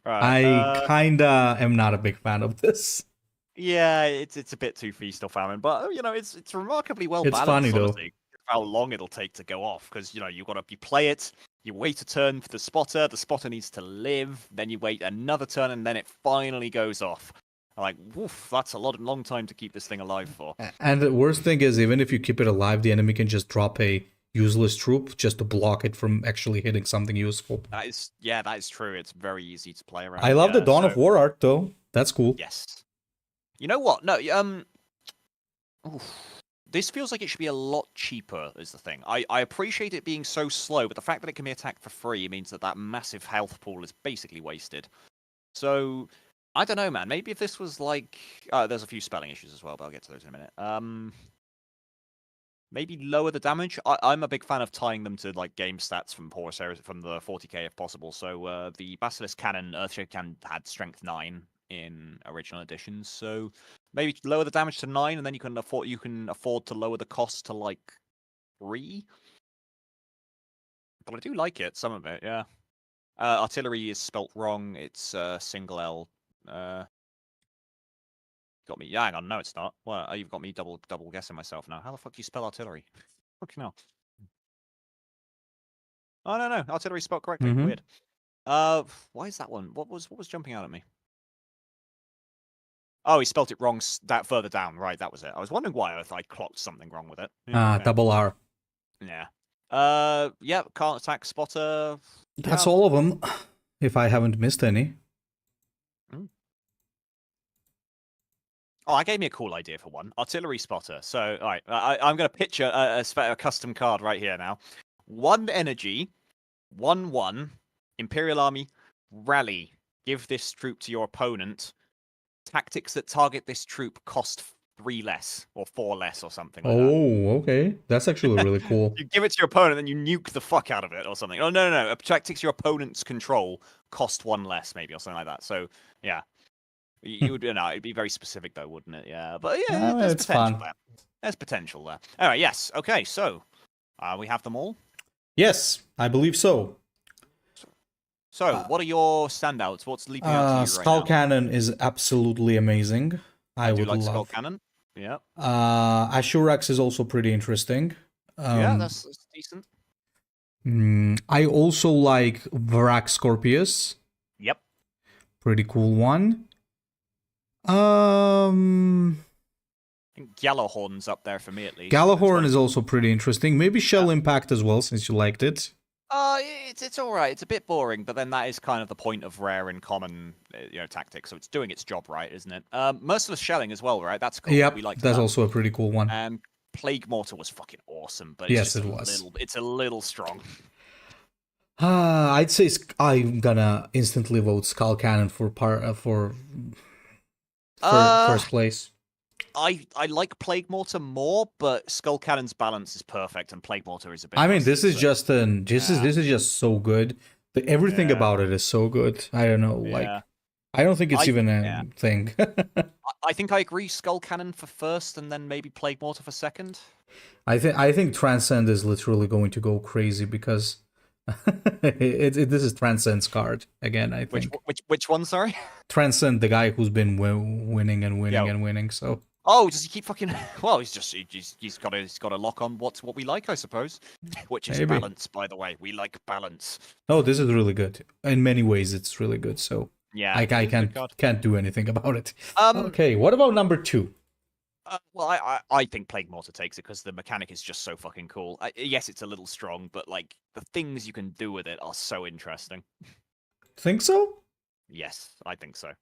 Right, I kinda am not a big fan of this. Yeah, it's a bit too feast or famine, but you know, it's remarkably well It's balanced. funny, though. Honestly. How long it'll take to go off, because you know you play it, you wait a turn for the spotter needs to live, then you wait another turn, and then it finally goes off. Like, woof, that's a long time to keep this thing alive for. And the worst thing is, even if you keep it alive, the enemy can just drop a useless troop just to block it from actually hitting something useful. That is true. It's very easy to play around. I love the Dawn of War art, though. That's cool. Yes. You know what? No, this feels like it should be a lot cheaper, is the thing. I appreciate it being so slow, but the fact that it can be attacked for free means that massive health pool is basically wasted. So... I don't know, man. Maybe if this was like... there's a few spelling issues as well, but I'll get to those in a minute. Maybe lower the damage. I'm a big fan of tying them to like game stats from from the 40k if possible. So the Basilisk Cannon, Earthshake Cannon had strength 9 in original editions. So maybe lower the damage to 9, and then you can afford to lower the cost to like 3. But I do like it, some of it, yeah. Artillery is spelt wrong. It's single L. Got me. Yeah, hang on. No, it's not. Well, you've got me double guessing myself now. How the fuck do you spell artillery? Fucking hell. Oh no, artillery spelled correctly. Mhm. Weird. Why is that one? What was jumping out at me? Oh, he spelt it wrong. That further down. Right, that was it. I was wondering why I clocked something wrong with it. Yeah. Double R. Yeah. Yeah. Can't attack spotter. That's Yeah. all of them, if I haven't missed any. Oh, I gave me a cool idea for one. Artillery spotter. So, all right, I'm going to picture a custom card right here now. 1 energy, 1/1, Imperial Army, rally. Give this troop to your opponent. Tactics that target this troop cost 3 less or 4 less or something like that. Oh, okay. That's actually really cool. You give it to your opponent, then you nuke the fuck out of it or something. Oh, no. Tactics your opponent's control cost 1 less, maybe, or something like that. So, yeah. You would, it'd be very specific though, wouldn't it? Yeah, but yeah, there's It's potential fun. there. There's potential there. All right, yes, okay. So, we have them all. Yes, I believe so. So, what are your standouts? What's leaping out to you right Skull now? Cannon is absolutely amazing. I do would like love. Skull Cannon. Yeah. Ashurax is also pretty interesting. Yeah, that's decent. I also like Vharak Scorpius. Yep. Pretty cool one. I think Gjallarhorn's up there for me at least. Gjallarhorn is also pretty interesting. Maybe Shell Impact as well, since you liked it. It's all right. It's a bit boring, but then that is kind of the point of rare and common, tactics. So it's doing its job right, isn't it? Merciless shelling as well, right? That's cool. Yep, We liked that's that. also a pretty cool one. Plague mortar was fucking awesome, but Yes, it's it was. It's a little strong. I'd say I'm gonna instantly vote Skull Cannon for first place. I like Plague Mortar more, but Skull Cannon's balance is perfect, and Plague Mortar is a bit. I mean, rusty, this is so- just this is just so good. Everything Yeah. about it is so good. I don't know, like Yeah. I don't think it's even a yeah. thing. I think I agree. Skull Cannon for first, and then maybe Plague Mortar for second. I think Transcend is literally going to go crazy because this is Transcend's card again. I think Which one? Sorry. Transcend, the guy who's been winning and winning Yeah. and winning. So Oh, does he keep fucking? Well, he's got a lock on what we like, I suppose. Which is Maybe. balance, by the way. We like balance. oh, this is really good. In many ways, it's really good. So Yeah. I it's a good card. can't do anything about it. Um. Okay, what about number 2? Well, I think Plague Mortar takes it because the mechanic is just so fucking cool. Yes, it's a little strong, but like the things you can do with it are so interesting. Think so? Yes, I think so.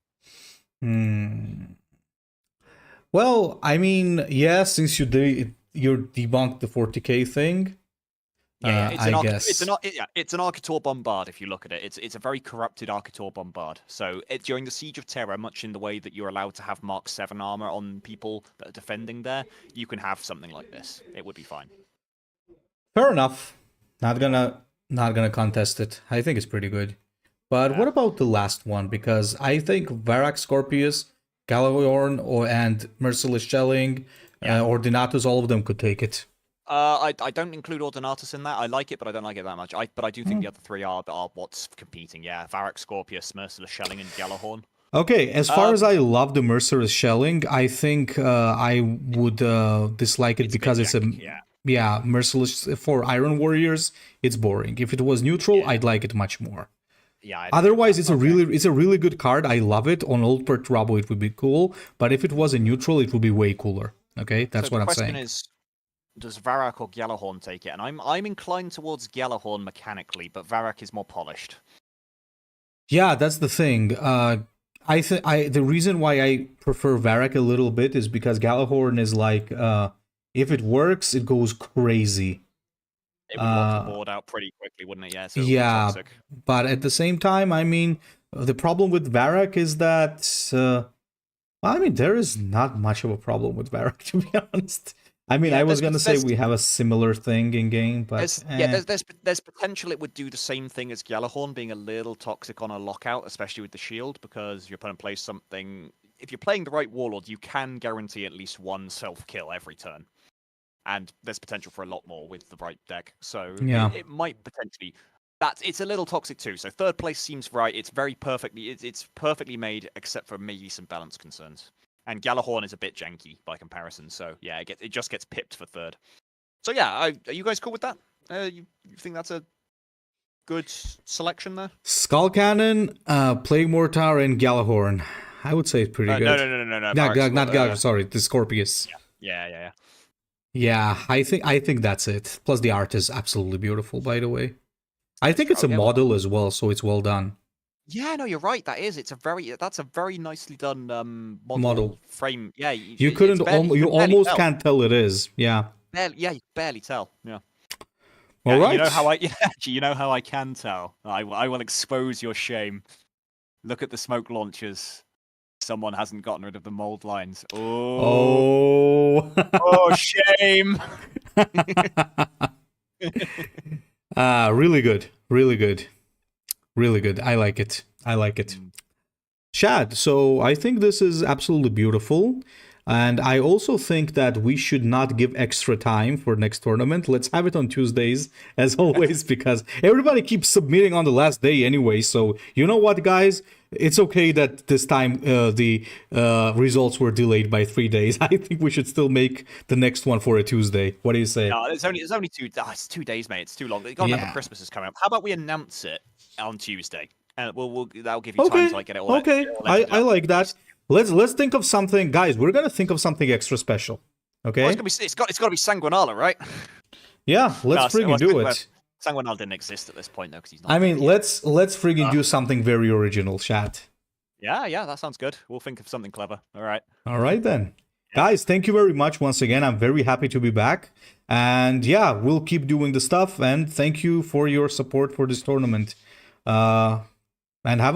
Well, I mean, yeah, since you debunked the 40k thing, Yeah, guess. it's an Arcator Bombard. If you look at it, it's a very corrupted Arcator Bombard. So during the Siege of Terra, much in the way that you're allowed to have Mark 7 armor on people that are defending there, you can have something like this. It would be fine. Fair enough. Not gonna contest it. I think it's pretty good. But what about the last one? Because I think Vharak Scorpius, Gjallarhorn, and Merciless Shelling, Ordinatus, all of them could take it. I don't include Ordinatus in that. I like it, but I don't like it that much. But I do think the other three are what's competing. Yeah, Vharak Scorpius, Merciless Shelling, and Gjallarhorn. Okay, as far as I love the Merciless Shelling, I think I would dislike it because it's Merciless for Iron Warriors. It's boring. If it was neutral, I'd like it much more. Yeah. Otherwise, it's a really good card. I love it. On Old Pert Rabo, it would be cool. But if it was a neutral, it would be way cooler. Okay, that's what I'm saying. The question is, does Vharak or Gjallarhorn take it? And I'm inclined towards Gjallarhorn mechanically, but Vharak is more polished. Yeah, that's the thing. The reason why I prefer Vharak a little bit is because Gjallarhorn is like, if it works, it goes crazy. It would lock the board out pretty quickly, wouldn't it? Yeah. So yeah, but at the same time, I mean, the problem with Vharak is that, there is not much of a problem with Vharak, to be honest. I mean, I was gonna say we have a similar thing in game, but there's potential it would do the same thing as Gjallarhorn, being a little toxic on a lockout, especially with the shield, because your opponent plays something. If you're playing the right Warlord, you can guarantee at least one self kill every turn, and there's potential for a lot more with the right deck. So it might potentially. It's a little toxic too. So third place seems right. It's very perfectly. It's perfectly made, except for maybe some balance concerns. And Gjallarhorn is a bit janky by comparison, so yeah, it just gets pipped for third. So yeah, are you guys cool with that? You think that's a good selection there? Skull Cannon, Plague Mortar, and Gjallarhorn. I would say it's pretty good. No. Not Gjallarhorn, sorry, the Scorpius. Yeah. Yeah, I think that's it. Plus the art is absolutely beautiful, by the way. I think it's a model as well, so it's well done. Yeah, no, you're right. That's a very nicely done model frame. Yeah, you almost can't tell it is. Yeah. You can barely tell. Yeah. All right. You know how I can tell. I will expose your shame. Look at the smoke launchers. Someone hasn't gotten rid of the mold lines. Oh, shame. Really good. I like it. Shad, so I think this is absolutely beautiful. And I also think that we should not give extra time for next tournament. Let's have it on Tuesdays, as always, because everybody keeps submitting on the last day anyway. So, you know what, guys? It's okay that this time the results were delayed by 3 days. I think we should still make the next one for a Tuesday. What do you say? No, it's only 2 it's 2 days, mate. It's too long. You got to remember Christmas is coming up. How about we announce it on Tuesday? And that'll give you time to get it all. Okay, I like that. Let's think of something, guys. We're gonna think of something extra special. Okay. Well, it's got to be Sanguinala, right? Yeah, let's friggin' do it. Sanguinala didn't exist at this point though, because he's not. I mean, let's friggin' do something very original, chat. Yeah, that sounds good. We'll think of something clever. All right then. Guys, thank you very much once again. I'm very happy to be back. And yeah, we'll keep doing the stuff. And thank you for your support for this tournament. And have a good